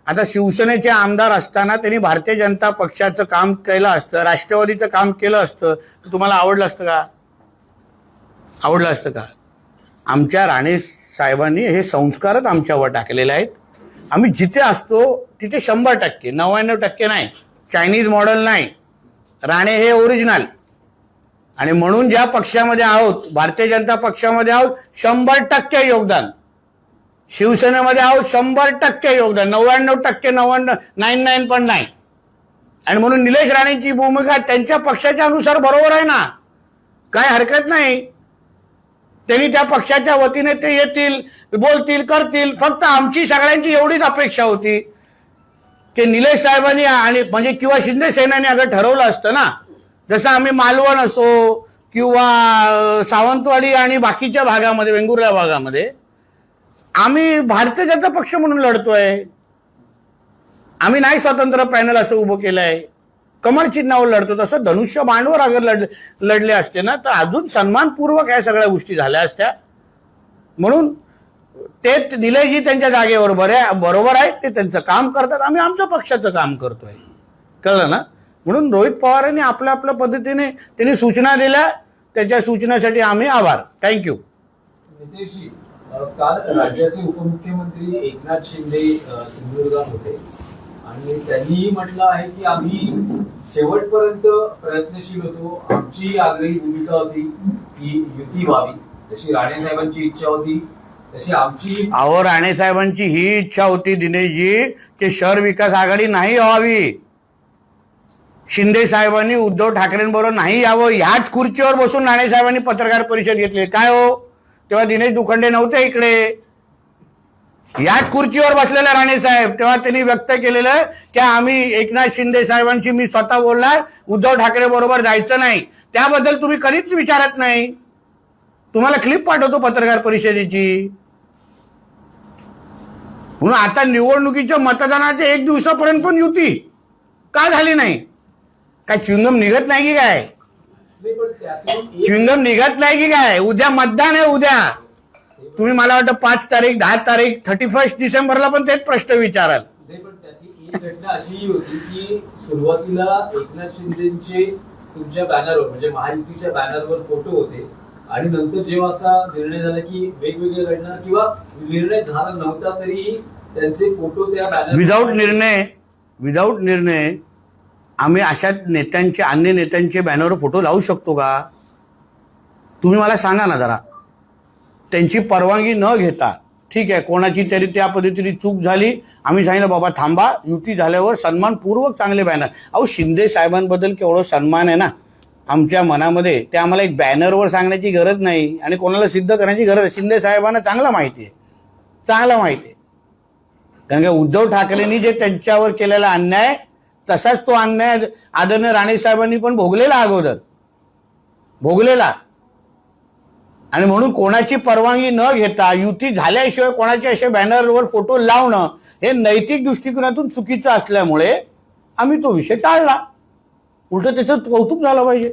आता शिवसेनेचे आमदार असताना त्यांनी भारतीय जनता पक्षाचं काम केलं असतं, राष्ट्रवादीचं काम केलं असतं, तर तुम्हाला आवडलं असतं का? आवडलं असतं का? आमच्या राणे साहेबांनी हे संस्कारच आमच्यावर टाकलेले आहेत. आम्ही जिथे असतो तिथे 100%, 99% नाही, चायनीज मॉडेल नाही. राणे हे ओरिजिनल. आणि म्हणून ज्या पक्षामध्ये आहोत, भारतीय जनता पक्षामध्ये आहोत, 100% योगदान. शिवसेनेमध्ये आहोत, 100% योगदान, 99%, 99 पण नाही. आणि म्हणून निलेश राणेंची भूमिका त्यांच्या पक्षाच्या अनुसार बरोबर आहे ना, काय हरकत नाही. त्यांनी त्या पक्षाच्या वतीने ते येतील, बोलतील, करतील. फक्त आमची सगळ्यांची एवढीच अपेक्षा होती की निलेश साहेबांनी आणि म्हणजे किंवा शिंदे सेनेने अगं ठरवलं असतं ना, जसं आम्ही मालवण असो किंवा सावंतवाडी आणि बाकीच्या भागामध्ये, वेंगुर्ला भागामध्ये आम्ही भारतीय जनता पक्ष म्हणून लढतोय. आम्ही नाही स्वतंत्र पॅनल असं उभं केलंय, कमळ चिन्हावर लढतो. तसं धनुष्य बाणवर अगर लढले असते ना तर अजून सन्मानपूर्वक या सगळ्या गोष्टी झाल्या असत्या. म्हणून ते निलेशजी त्यांच्या जागेवर बरोबर आहेत, ते त्यांचं काम करतात, आम्ही आमच्या पक्षाचं काम करतोय. कळलं ना? म्हणून रोहित पवारांनी आपल्या आपल्या पद्धतीने त्यांनी सूचना दिल्या, त्याच्या सूचनेसाठी आम्ही आभार. थँक्यू. नितेशजी, काल राज्याचे उपमुख्यमंत्री एकनाथ शिंदे सिंधुदुर्गात होते आणि त्यांनी म्हटलं आहे की आम्ही शेवटपर्यंत प्रयत्नशील होतो. आमची आग्रही भूमिका होती की युती व्हावी, तशी राणे साहेबांची इच्छा होती, तशी आमची. अहो, राणे साहेबांची ही इच्छा होती दिनेशजी की शहर विकास आघाडी नाही व्हावी. शिंदे साहेबांनी उद्धव ठाकरेंबरोबर नाही यावं. ह्याच खुर्चीवर बसून राणे साहेबांनी पत्रकार परिषद घेतली. काय हो, तेव्हा दिनेश दुखंडे नव्हते इकडे. याच खुर्चीवर बसलेले राणे साहेब, तेव्हा त्यांनी व्यक्त केलेलं की आम्ही एकनाथ शिंदे साहेबांची, मी स्वतः बोलणार, उद्धव ठाकरे बरोबर जायचं नाही. त्याबद्दल तुम्ही कधीच विचारत नाही. तुम्हाला क्लिप पाठवतो पत्रकार परिषदेची. म्हणून आता निवडणुकीच्या मतदानाच्या 1 दिवसापर्यंत पण युती का झाली नाही? काय च्युइंगम निघत नाही की काय? च्युइंगम निघत नाही की काय? उद्या मतदान आहे, उद्या तुम्ही मला वाटतं 5 तारीख 10 तारीख 31 डिसेंबरला पण तेच प्रश्न विचाराल. पण त्याची एक घटना अशीही होती की सुरुवातीला एकनाथ शिंदेचे तुमच्या बॅनरवर म्हणजे महायुतीच्या बॅनरवर फोटो होते आणि नंतर जेव्हा असा निर्णय झाला की वेगवेगळ्या घटना किंवा निर्णय झाला नव्हता तरीही त्यांचे फोटो त्या बॅनर विदाऊट निर्णय आम्ही अशा नेत्यांचे अन्य नेत्यांचे बॅनरवर फोटो लावू शकतो का? तुम्ही मला सांगा ना जरा. त्यांची परवानगी न घेता ठीक आहे कोणाची तरी त्या पद्धतीने चूक झाली आम्ही सांगितलं बाबा थांबा युती झाल्यावर सन्मानपूर्वक चांगले बॅनर. अहो शिंदे साहेबांबद्दल केवढं सन्मान आहे ना आमच्या मनामध्ये, ते आम्हाला एक बॅनरवर सांगण्याची गरज नाही आणि कोणाला सिद्ध करण्याची गरज आहे. शिंदे साहेबांना चांगलं माहिती आहे कारण का उद्धव ठाकरेंनी जे त्यांच्यावर केलेला अन्याय तसाच तो अन्याय आदरणीय राणे साहेबांनी पण भोगलेला अगोदर आणि म्हणून कोणाची परवानगी न घेता युती झाल्याशिवाय कोणाच्या अशा बॅनरवर फोटो लावणं हे नैतिक दृष्टिकोनातून चुकीचं असल्यामुळे आम्ही तो विषय टाळला. उलट त्याचं कौतुक झालं पाहिजे.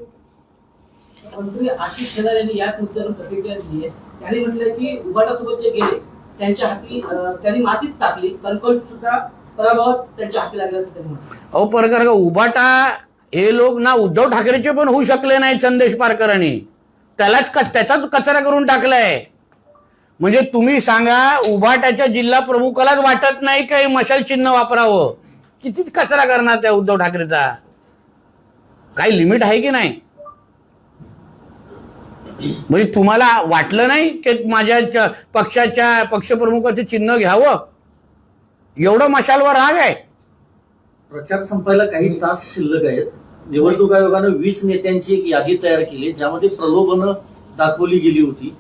मंत्री आशिष शेलार यांनी या मुद्द्यावर प्रतिक्रिया दिली आहे. त्यांनी म्हटलंय की उबाटासोबत जे गेले त्यांच्या हाती त्यांनी मातीच चाकली कणकवली सुद्धा पराभवात त्यांच्या हाती लागल्याचं त्यांनी म्हटलं. अहो परकर का उबाटा हे लोक ना उद्धव ठाकरेचे पण होऊ शकले नाही. संदेश पारकरांनी त्याचाच कचरा करून टाकलाय. म्हणजे तुम्ही सांगा उबाटाच्या जिल्हा प्रमुखालाच वाटत नाही काही मशाल चिन्ह वापरावं. किती कचरा करणार त्या उद्धव ठाकरेचा? काही लिमिट आहे की नाही? म्हणजे तुम्हाला वाटलं नाही की माझ्या पक्षाच्या पक्षप्रमुखाचे चिन्ह घ्यावं? एवढं मशालवर राग आहे. प्रचार संपायला काही तास शिल्लक आहेत. निवडणूक आयोगानं 20 नेत्यांची एक यादी तयार केली ज्यामध्ये प्रलोभनं दाखवली गेली होती.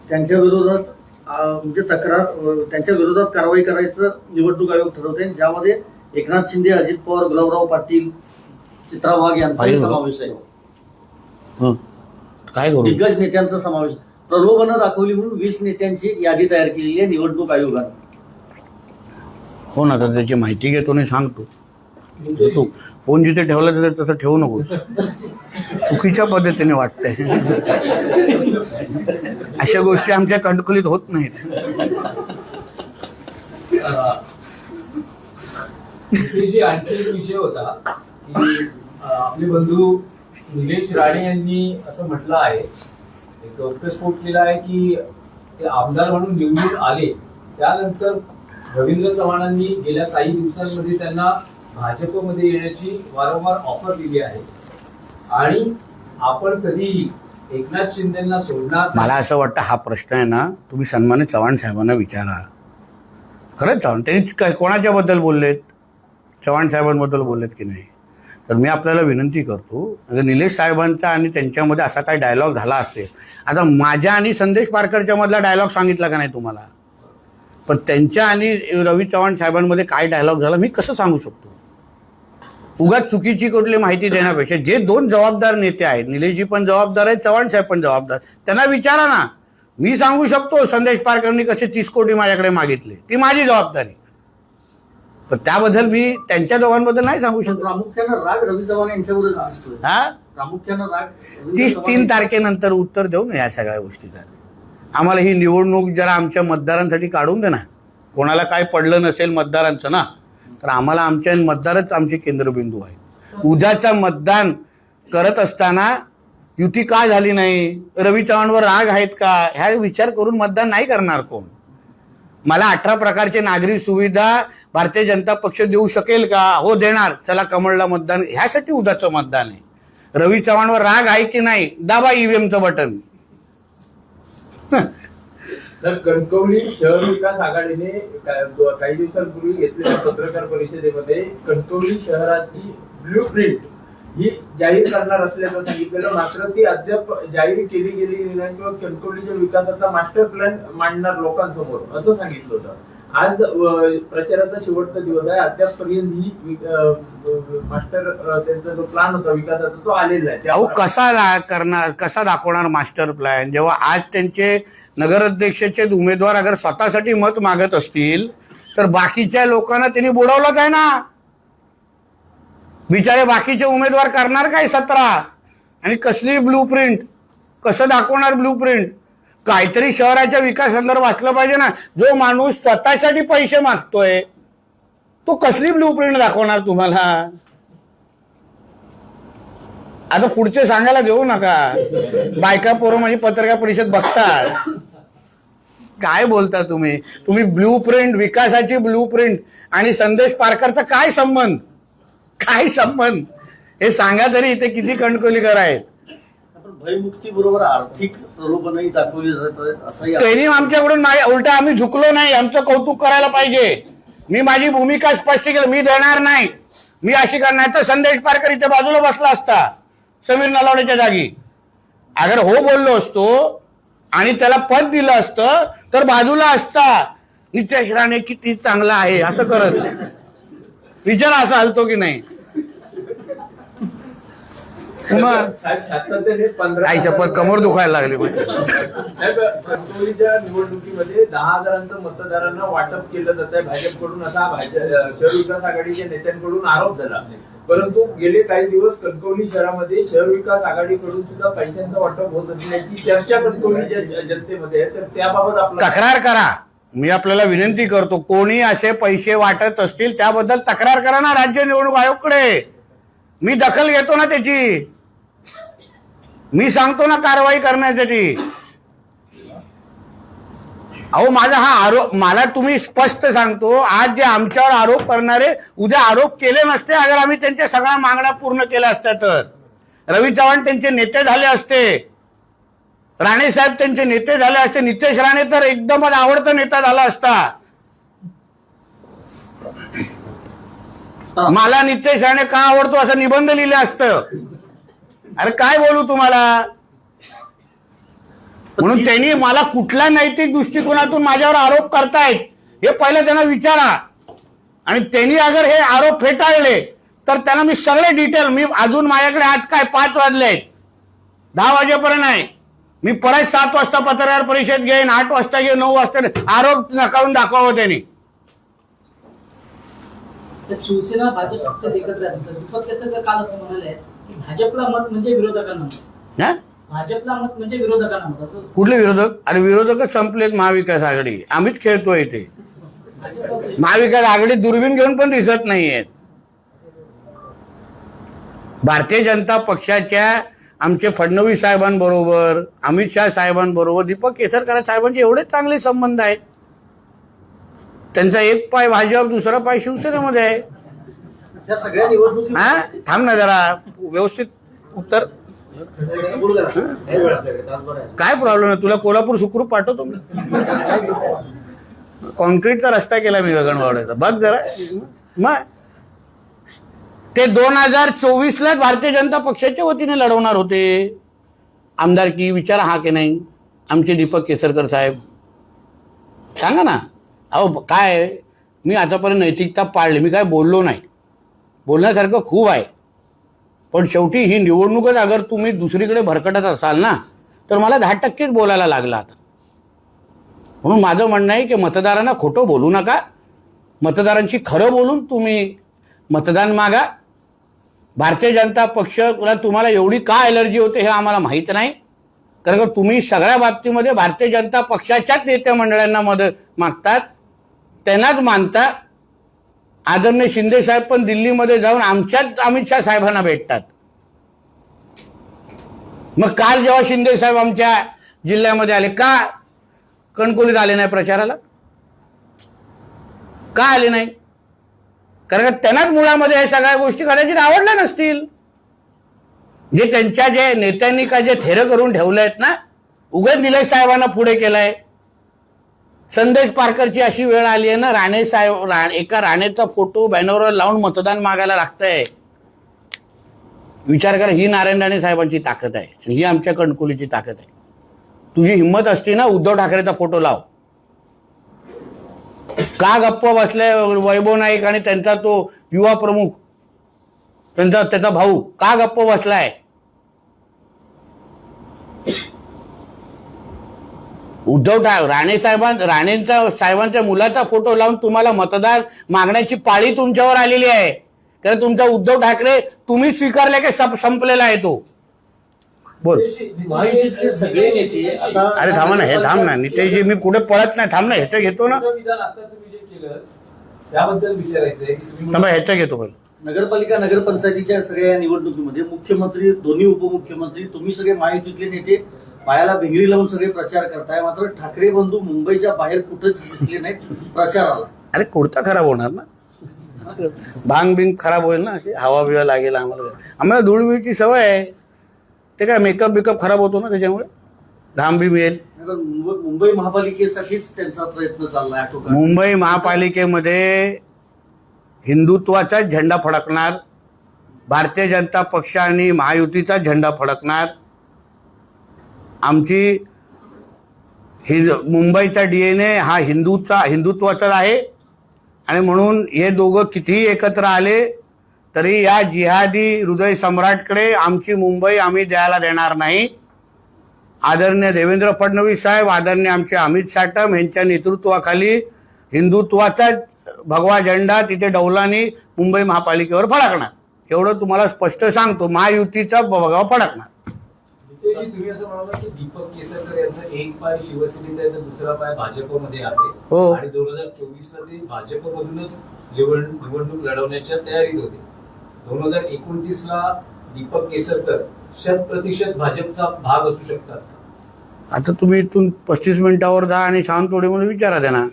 त्यांच्या विरोधात म्हणजे त्यांच्या विरोधात कारवाई करायचं निवडणूक आयोग ठरवते, ज्यामध्ये एकनाथ शिंदे, अजित पवार, गुलाबराव पाटील, चित्रा वाघ यांचाही समावेश आहे. काय करू? दिग्गज नेत्यांचा समावेश. प्रलोभनं दाखवली म्हणून 20 नेत्यांची एक यादी तयार केलेली आहे निवडणूक आयोगानं. हो ना, तर त्याची माहिती घेतो आणि सांगतो. तू फोन जिथे ठेवला तिथे तसं ठेवू नको. चुकीच्या पद्धतीने वाटतंय. अशा गोष्टी आमच्या कंटकुलीत होत नाहीत. आणखी एक विषय होता की आपले बंधू निलेश राणे यांनी असं म्हटलं आहे, एक गौप्यस्फोट केला आहे की ते आमदार म्हणून निवडून आले त्यानंतर रवींद्र चव्हाणांनी गेल्या काही दिवसांमध्ये त्यांना भाजपमध्ये येण्याची वारंवार ऑफर दिली आहे आणि आपण कधीही एकनाथ शिंदेना सोडणार. मला असं वाटतं हा प्रश्न आहे ना तुम्ही सन्मानित चव्हाण साहेबांना विचारा. खरंच चव्हाण त्यांनी कोणाच्या बद्दल बोललेत? चव्हाण साहेबांबद्दल बोललेत की नाही? तर मी आपल्याला विनंती करतो निलेश साहेबांचा आणि त्यांच्यामध्ये असा काही डायलॉग झाला असेल. आता माझ्या आणि संदेश पारकरच्या मधला डायलॉग सांगितला का नाही तुम्हाला? पण त्यांच्या आणि रवी चव्हाण साहेबांमध्ये काय डायलॉग झाला मी कसं सांगू शकतो? उगाच चुकीची कुठली माहिती देण्यापेक्षा जे 2 जबाबदार नेते आहेत, निलेशजी पण जबाबदार आहेत, चव्हाण साहेब पण जबाबदार, त्यांना विचारा ना. मी सांगू शकतो संदेश पारकरांनी कसे 30 कोटी माझ्याकडे मागितले, ती माझी जबाबदारी. पण त्याबद्दल मी त्यांच्या दोघांबद्दल नाही सांगू शकतो. प्रामुख्यानं राग रवी चव्हाण यांच्यावरच दिसतोय. प्रामुख्यानं राग 3 तारखेनंतर उत्तर देऊ ना या सगळ्या गोष्टीचा. आम्हाला ही निवडणूक जरा आमच्या मतदारांसाठी काढून दे ना. कोणाला काय पडलं नसेल मतदारांचं ना, तर आम्हाला आमच्या मतदारच आमचे केंद्रबिंदू आहे. उद्याचा मतदान करत असताना युती का झाली नाही, रवी चव्हाणवर राग आहेत का, ह्या विचार करून मतदान नाही करणार कोण. मला 18 प्रकारचे नागरी सुविधा भारतीय जनता पक्ष देऊ शकेल का? हो देणार. चला कमळला मतदान. ह्यासाठी उद्याचं मतदान आहे. रवी चव्हाणवर राग आहे की नाही, दाबा ईव्हीएमचं बटन. सर, कणकवली शहर विकास आघाडीने काही दिवसांपूर्वी घेतलेल्या पत्रकार परिषदेमध्ये कणकवली शहराची ब्ल्यू प्रिंट ही जाहीर करणार असल्याचं सांगितलेलं, मात्र ती अद्याप जाहीर केली गेली नाही किंवा कणकवलीच्या विकासाचा मास्टर प्लॅन मांडणार लोकांसमोर असं सांगितलं होतं. आज प्रचाराचा शेवटचा दिवस आहे, अद्यापपर्यंत ही मास्टर त्यांचा जो प्लॅन होता विकासाचा तो आलेला आहे. अहो कसा दाखवणार मास्टर प्लॅन जेव्हा आज त्यांचे नगराध्यक्षाचे उमेदवार अगर स्वतःसाठी मत मागत असतील तर बाकीच्या लोकांना त्यांनी बुडवलंच आहे ना. बिचारे बाकीचे उमेदवार करणार काय 17 आणि कसली ब्लू प्रिंट, कसं दाखवणार ब्लू प्रिंट? काहीतरी शहराच्या विकासासंदर्भात असलं पाहिजे ना. जो माणूस स्वतःसाठी पैसे मागतोय तो कसली ब्लूप्रिंट दाखवणार तुम्हाला? आता पुढचे सांगायला देऊ नका. बायका पोरं म्हणजे पत्रकार परिषद बघतात. काय बोलता तुम्ही? तुम्ही ब्लूप्रिंट, विकासाची ब्लूप्रिंट आणि संदेश पारकरचा काय संबंध? काय संबंध हे सांगा तरी. इथे किती कणकोलीकर आहेत. पण भयमुक्ती बरोबर आर्थिक प्रलोभनही दाखवली जातात असंही त्यांनी आमच्याकडून उलट आम्ही झुकलो नाही. आमचं कौतुक करायला पाहिजे. मी माझी भूमिका स्पष्ट केली. मी देणार नाही, मी अशी करणार. तर संदेश पारकर इथे बाजूला बसला असता समीर नलावडेच्या जागी. अगर हो बोललो असतो आणि त्याला पद दिलं असतं तर बाजूला असता. नितेश राणे किती चांगला आहे असं करत विचार असा हलतो की नाही? मग साहेब सातत्याने 15 आई शपथ कमर दुखायला लागली. साहेब, कणकवलीच्या निवडणुकीमध्ये 10,000 मतदारांना वाटप केलं जात आहे भाजपकडून, असा शहर विकास आघाडीच्या नेत्यांकडून आरोप झाला. परंतु गेले काही दिवस कणकवली शहरामध्ये शहर विकास आघाडीकडून सुद्धा पैशांचं वाटप होत असल्याची चर्चा कणकवलीच्या जनतेमध्ये आहे. तर त्याबाबत आपलं तक्रार करा. मी आपल्याला विनंती करतो, कोणी असे पैसे वाटत असतील त्याबद्दल तक्रार करा ना राज्य निवडणूक आयोगकडे. मी दखल घेतो ना त्याची. मी सांगतो ना कारवाई करण्यासाठी. अहो माझा हा आरोप, मला तुम्ही स्पष्ट सांगतो, आज जे आमच्यावर आरोप करणारे उद्या आरोप केले नसते अगर आम्ही त्यांच्या सगळ्या मागण्या पूर्ण केल्या असत्या तर. रवी चव्हाण त्यांचे नेते झाले असते, राणे साहेब त्यांचे नेते झाले असते, नितेश राणे तर एकदमच आवडता नेता झाला असता. मला नितेश राणे का आवडतो असं निबंध लिहिले असतं. अरे काय बोलू तुम्हाला? म्हणून त्यांनी मला कुठल्या नैतिक दृष्टिकोनातून माझ्यावर आरोप करतायत हे पहिलं त्यांना विचारा. आणि त्यांनी अगर हे आरोप फेटाळले तर त्यांना मी सगळे डिटेल, मी अजून माझ्याकडे आज काय 5 वाजले, 10 वाजेपर्यंत आहे. मी परत 7 वाजता पत्रकार परिषद घेईन, 8 वाजता घेईन, 9 वाजता आरोप नकारून दाखवावं त्यांनी. शिवसेना भाजप फक्त एकत्र आहेत. दीपक केसरकर काल असं म्हणाले की भाजपला मत म्हणजे विरोधकांना मत. भाजपला मत म्हणजे विरोधकांना मत. असं कुठले विरोधक? अरे विरोधकच संपलेत. महाविकास आघाडी आम्हीच खेळतोय इथे. महाविकास आघाडी दुर्बीण घेऊन पण दिसत नाहीयेत. भारतीय जनता पक्षाच्या आमचे फडणवीस साहेबांबरोबर, अमित शहा साहेबांबरोबर, दीपक केसरकर साहेबांचे एवढे चांगले संबंध आहेत. त्यांचा एक पाय भाजप, दुसरा पाय शिवसेनेमध्ये आहे. त्या सगळ्या निवडणुकी हा थांब ना जरा, व्यवस्थित उत्तर. काय प्रॉब्लेम आहे? तुला कोल्हापूर सुखरूप पाठवतो मी. कॉन्क्रीटचा रस्ता केला मी गगनबावड्याचा, बघ जरा. मग ते 2024ला भारतीय जनता पक्षाच्या वतीने लढवणार होते आमदारकी. विचारा हा की नाही आमचे दीपक केसरकर साहेब? सांगा ना. अहो काय, मी आतापर्यंत नैतिकता पाळली, मी काय बोललो नाही. बोलण्यासारखं खूप आहे, पण शेवटी ही निवडणूकच अगर तुम्ही दुसरीकडे भरकटत असाल ना तर मला 10%च बोलायला लागला आता. म्हणून माझं म्हणणं आहे की मतदारांना खोटं बोलू नका. मतदारांशी खरं बोलून तुम्ही मतदान मागा. भारतीय जनता पक्षाला तुम्हाला एवढी का एलर्जी होते हे आम्हाला माहीत नाही. कारण तुम्ही सगळ्या बाबतीमध्ये भारतीय जनता पक्षाच्याच नेते मंडळांना मदत मागतात, त्यांनाच मानता. आदरणीय शिंदे साहेब पण दिल्लीमध्ये जाऊन आमच्याच अमित शहा साहेबांना भेटतात. मग काल जेव्हा शिंदे साहेब आमच्या जिल्ह्यामध्ये आले, का कणकोलीत आले नाही प्रचाराला? का आले नाही? कारण त्यांनाच मुळामध्ये हे सगळ्या गोष्टी करायची आवडल्या नसतील. जे त्यांच्या जे नेत्यांनी का जे थेरं करून ठेवले आहेत ना, उगाच निलेश साहेबांना पुढे केलंय. संदेश पारकरची अशी वेळ आली आहे ना, राणे साहेब एका राणेचा फोटो बॅनरवर लावून मतदान मागायला लागतंय. विचार करा, ही नारायण राणे साहेबांची ताकद आहे आणि ही आमच्या कणकोलीची ताकद आहे. तुझी हिंमत असती ना, उद्धव ठाकरेचा फोटो लाव. का गप्प बसले वैभव नाईक आणि त्यांचा तो युवा प्रमुख, त्याचा भाऊ का गप्प बसलाय? उद्धव राणे साहेबांच्या मुलाचा फोटो लावून तुम्हाला मतदार मागण्याची पाळी तुमच्यावर आलेली आहे. कारण तुमचा उद्धव ठाकरे तुम्ही स्वीकारले की संपलेला आहे तो. बोल. महायुतीतले सगळे नेते आता अरे थांबा ना, हे थांब ना नितेशजी, मी पुढे पळत नाही, थांब ना, ह्याचं घेतो ना, विधान आता तुम्ही जे केलं त्याबद्दल विचारायचंय की तुम्ही थांबा, ह्याचं घेतो पहिलं. नगरपालिका नगरपंचायतीच्या सगळ्या निवडणुकीमध्ये मुख्यमंत्री, दोन्ही उपमुख्यमंत्री, तुम्ही सगळे महायुतीतले नेते पायाला भिंगरी लावून सगळे प्रचार करताय. मात्र ठाकरे बंधू मुंबईच्या बाहेर कुठंच दिसले नाहीत प्रचाराला. अरे कुर्ता खराब होणार ना, भांग बिंग खराब होईल ना, अशी हवा बिवा लागेल आम्हाला धूळविळची सवय आहे. ते काय मेकअप बिकअप खराब होतो ना, त्याच्यामुळे घाम बी मिळेल. मुंबई महापालिकेसाठीच त्यांचा प्रयत्न चाललाय. मुंबई महापालिकेमध्ये हिंदुत्वाचा झेंडा फडकणार, भारतीय जनता पक्ष आणि महायुतीचा झेंडा फडकणार. आमची मुंबईचा DNA हा हिंदुत्वाचा आहे आणि म्हणून हे दोघं कितीही एकत्र आले तरी या जिहादी हृदय सम्राटकडे आमची मुंबई आम्ही द्यायला देणार नाही. आदरणीय देवेंद्र फडणवीस साहेब, आदरणीय आमचे अमित साटम यांच्या नेतृत्वाखाली हिंदुत्वाचा भगवा झेंडा तिथे डौलानी मुंबई महापालिकेवर फडकणार. एवढं तुम्हाला स्पष्ट सांगतो, महायुतीचा भगवा फडकणार. तुम्ही असं म्हणाला की दीपक केसरकर यांचा एक पाय शिवसेनेत आहे तर दुसरा पाय भाजपमध्ये आहे. हो. आणि 2024 ला ते भाजपमधूनच निवडणूक लढवण्याच्या तयारीत होते. 2029 ला दीपक केसरकर 100% भाजपचा भाग असू शकतात. आता तुम्ही इथून 35 मिनिटावर जा आणि सावंतवाडीमध्ये विचारा त्यांना,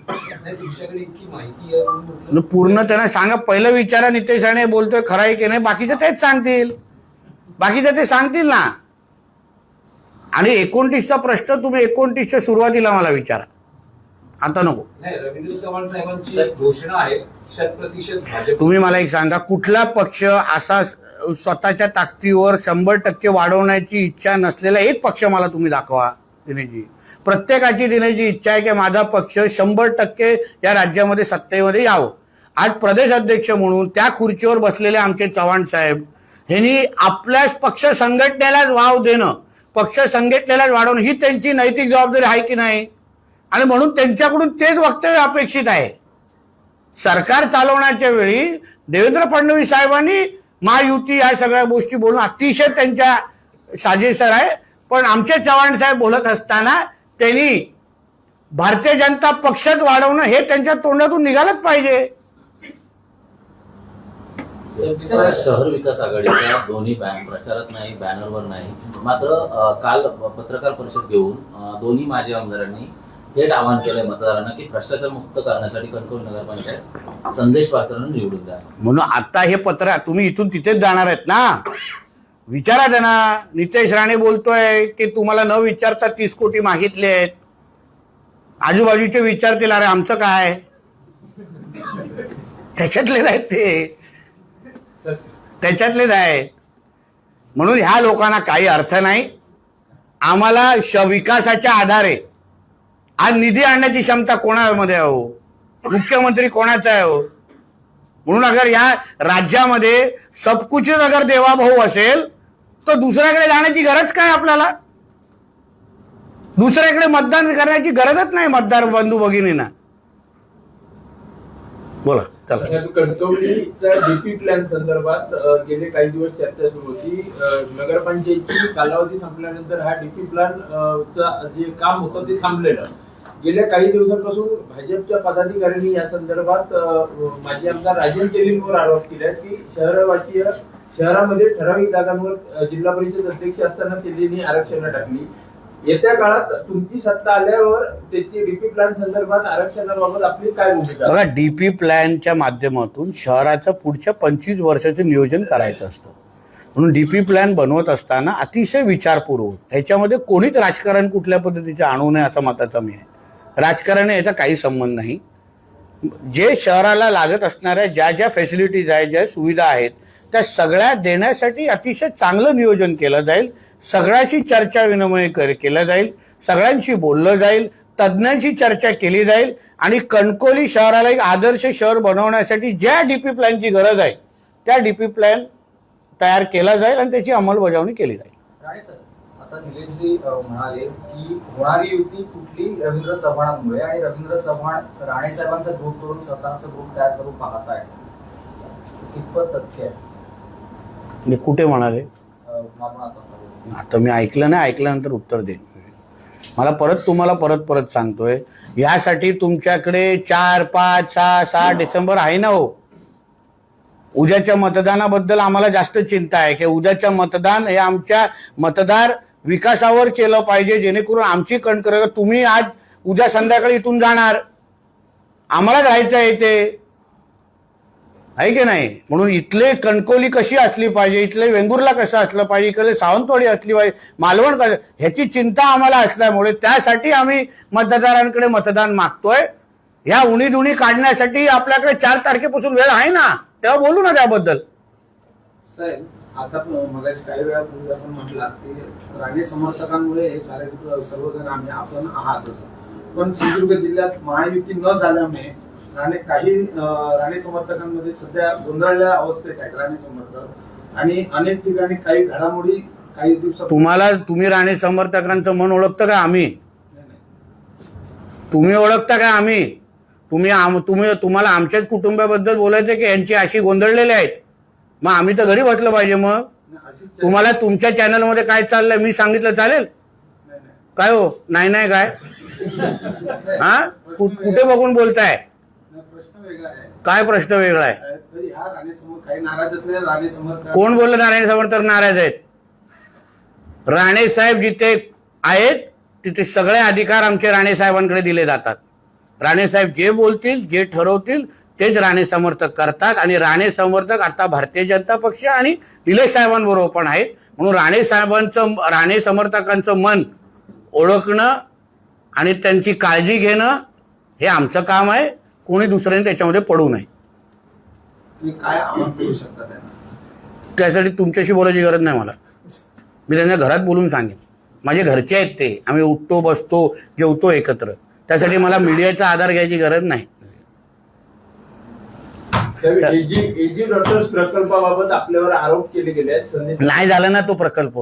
तुमच्याकडे इतकी माहिती आहे म्हणून म्हटलं. पूर्ण त्यांना सांगा. पहिलं विचारा नितेश राणे बोलतोय खरं आहे की नाही, बाकीचे तेच सांगतील, बाकीचे ते सांगतील ना. आणि 29चा प्रश्न तुम्ही 29च्या सुरुवातीला मला विचारा, आता नको. नाही, रवींद्र चव्हाण साहेबांची घोषणा आहे 100% भाजप. तुम्ही मला एक सांगा, कुठला पक्ष असा स्वतःच्या ताकदीवर 100% वाढवण्याची इच्छा नसलेला एक पक्ष मला तुम्ही दाखवा. दिनेशजी, प्रत्येकाची दिनेशची इच्छा आहे की माझा पक्ष 100% या राज्यामध्ये सत्तेमध्ये यावं. आज प्रदेश अध्यक्ष म्हणून त्या खुर्चीवर बसलेले आमचे चव्हाण साहेब यांनी आपल्या पक्ष संघटनेलाच वाव देणं, पक्ष संघटनेलाच वाढवणं ही त्यांची नैतिक जबाबदारी आहे की नाही. आणि म्हणून त्यांच्याकडून तेच वक्तव्य अपेक्षित आहे. सरकार चालवण्याच्या वेळी देवेंद्र फडणवीस साहेबांनी महायुती या सगळ्या गोष्टी बोलून अतिशय त्यांच्या साजेसर आहे. पण आमचे चव्हाण साहेब बोलत असताना त्यांनी भारतीय जनता पक्षात वाढवणं हे त्यांच्या तोंडातून निघालंच पाहिजे. शहर विकास आघाडीच्या दोन्ही प्रचारात नाही, बॅनरवर नाही, मात्र काल पत्रकार परिषद घेऊन दोन्ही माजी आमदारांनी थेट आवाहन केलंय मतदारांना की भ्रष्टाचार मुक्त करण्यासाठी कणकवली नगरपंचायत संदेश पात्रांना निवडून द्या. म्हणून आता हे पत्र तुम्ही इथून तिथेच जाणार आहेत ना, विचारा त्यांना. नितेश राणे बोलतोय की तुम्हाला न विचारता 30 कोटी मागितले आहेत. आजूबाजूचे विचारतील अरे आमचं काय, त्याच्यातलेच आहेत ते, त्याच्यातलेच आहेत. म्हणून ह्या लोकांना काही अर्थ नाही. आम्हाला विकासाच्या आधारे आज निधी आणण्याची क्षमता कोणामध्ये आहे हो, मुख्यमंत्री कोणाचा आहे हो. म्हणून अगर या राज्यामध्ये सबकुच अगर देवाभाऊ असेल तर दुसऱ्याकडे जाण्याची गरज काय आपल्याला, दुसऱ्याकडे मतदान करण्याची गरजच नाही मतदार बंधू भगिनींना. बोला. कणकवलीच्या डीपी प्लॅन संदर्भात गेले काही दिवस चर्चा सुरू होती. नगरपंचायतीची कालावधी संपल्यानंतर हा डीपी प्लॅन जे काम होतं ते थांबलेलं. गेल्या काही दिवसांपासून भाजपच्या पदाधिकाऱ्यांनी या संदर्भात माजी आमदार राजन तेलींवर आरोप केला की शहरामध्ये ठराविक जागांवर जिल्हा परिषद अध्यक्ष असताना तेलींनी आरक्षण टाकली. येत्या काळात तुमची सत्ता आल्यावर त्याची डीपी प्लॅन संदर्भात आरक्षणाबाबत आपली काय भूमिका? बघा, डीपी प्लॅनच्या माध्यमातून शहराचं पुढच्या 25 वर्षाचं नियोजन करायचं असतं. म्हणून डीपी प्लॅन बनवत असताना अतिशय विचारपूर्वक, ह्याच्यामध्ये कोणीच राजकारण कुठल्या पद्धतीचे आणू नये असं मताचा मी आहे. राजकारण याचा काही संबंध नाही. जे शहराला लागत असणाऱ्या ज्या ज्या फॅसिलिटीज आहेत, ज्या सुविधा आहेत, त्या सगळ्या देण्यासाठी अतिशय चांगलं नियोजन केलं जाईल. सगळ्याशी चर्चा विनिमय केला जाईल, सगळ्यांशी बोललं जाईल, तज्ज्ञांशी चर्चा केली जाईल आणि कणकवली शहराला एक आदर्श शहर बनवण्यासाठी ज्या डीपी प्लॅनची गरज आहे त्या डीपी प्लॅन तयार केला जाईल आणि त्याची अंमलबजावणी केली जाईल. राणे सर, आता निलेशजी म्हणाले की होणारी युती कुठली रवींद्र चव्हाणांमुळे, आणि रवींद्र चव्हाण राणे साहेबांचा ग्रुप करून स्वतःचा ग्रुप तयार करून पाहत आहे. कितपत तथ्य आहे? कुठे म्हणाले? आपण आता आता मी ऐकलं नाही, ऐकल्यानंतर उत्तर देईन. मला तुम्हाला परत सांगतोय, यासाठी तुमच्याकडे 4, 5, 6, 7 डिसेंबर आहे ना हो. उद्याच्या मतदानाबद्दल आम्हाला जास्त चिंता आहे की उद्याचं मतदान हे आमच्या मतदार विकासावर केलं पाहिजे, जेणेकरून आमची कणकर. तुम्ही आज उद्या संध्याकाळी इथून जाणार, आम्हालाच राहायचं आहे ते, आहे की नाही. म्हणून इथले कणकवली कशी असली पाहिजे, इथले वेंगुर्ला कसं असलं पाहिजे, इकडे सावंतवाडी असली पाहिजे, मालवण कसं, ह्याची चिंता आम्हाला असल्यामुळे त्यासाठी आम्ही मतदारांकडे मतदान मागतोय. ह्या उणीधुणी काढण्यासाठी आपल्याकडे 4 तारखेपासून वेळ आहे ना, तेव्हा बोलू ना त्याबद्दल. साहेब, आता मगाशी काही वेळापूर्वी आपण म्हटलं की राणे समर्थकांमुळे हे सारे सर्वजण आपण आहात, पण सिंधुदुर्ग जिल्ह्यात महायुती न झाल्यामुळे राणे समर्थकांमध्ये सध्या गोंधळल्या अवस्थेत आहेत राणे समर्थक, आणि अनेक ठिकाणी काही घडामोडी काही दिवसात. तुम्ही राणे समर्थकांचं मन ओळखतं का आम्ही? तुम्ही ओळखता का आम्ही? तुम्हाला आमच्याच कुटुंबाबद्दल बोलायचं की यांची अशी गोंधळलेले आहेत, मग आम्ही तर घरी बसलं पाहिजे. मग तुम्हाला तुमच्या चॅनलमध्ये काय चाललंय मी सांगितलं चालेल काय हो? नाही काय हा, कुठे बघून बोलताय? प्रश्न वेगळा आहे. काय प्रश्न वेगळा आहे? तरी हा काही नाराज असलेले राणे समर्थक. कोण बोललं राणे समर्थक नाराज आहेत? राणे साहेब जिथे आहेत तिथे सगळे अधिकार आमचे राणे साहेबांकडे दिले जातात. राणे साहेब जे बोलतील, जे ठरवतील तेच राणे समर्थक करतात. आणि राणे समर्थक आता भारतीय जनता पक्ष आणि निलेश साहेबांबरोबर पण आहेत. म्हणून राणे समर्थकांचं मन ओळखणं आणि त्यांची काळजी घेणं हे आमचं काम आहे. कोणी दुसऱ्याने त्याच्यामध्ये पडू नये. तुम्ही काय आवाहन करू शकता त्यांना? त्यासाठी तुमच्याशी बोलायची गरज नाही मला. मी त्यांच्या घरात बोलून सांगेन. माझे घरचे आहेत ते, आम्ही उठतो बसतो जेवतो एकत्र. त्यासाठी मला मीडियाचा आधार घ्यायची गरज नाही. एजी डॉक्टर्स प्रकल्पाबाबत आपल्यावर आरोप केले गेले आहेत. संदीप, नाही झाला ना तो प्रकल्प.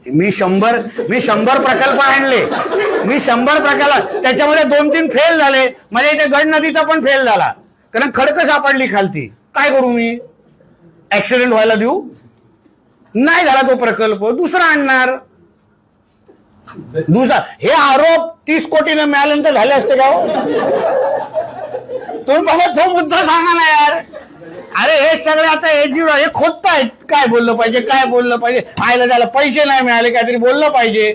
मी 100 प्रकल्प आणले. मी 100 प्रकल्प, त्याच्यामध्ये 2-3 फेल झाले. माझ्या इथे गड नदीचा पण फेल झाला, कारण खडकं सापडली खालती. काय करू मी? ऍक्सिडेंट व्हायला देऊ? नाही झाला तो प्रकल्प, दुसरा आणणार. हे आरोप 30 कोटीने मिळाल्यानंतर झाले असते का हो? तुम्ही बघा तो मुद्दा सांगा ना यार. अरे हे सगळे आता हे खोदतायत. काय बोललं पाहिजे आयला त्याला पैसे नाही मिळाले, काहीतरी बोललं पाहिजे.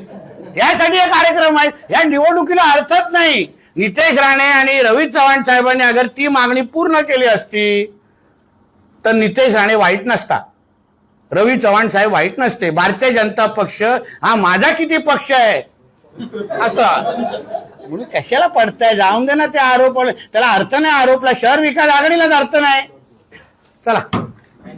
यासाठी हे कार्यक्रम आहे. या निवडणुकीला अर्थच नाही. नितेश राणे आणि रवी चव्हाण साहेबांनी अगर ती मागणी पूर्ण केली असती तर नितेश राणे वाईट नसता, रवी चव्हाण साहेब वाईट नसते. भारतीय जनता पक्ष हा माझा किती पक्ष आहे असं म्हणून कशाला पडताय? जाऊन दे ना त्या आरोप, त्याला अर्थ नाही. आरोपला शहर विकास आघाडीलाच अर्थ नाही. चला.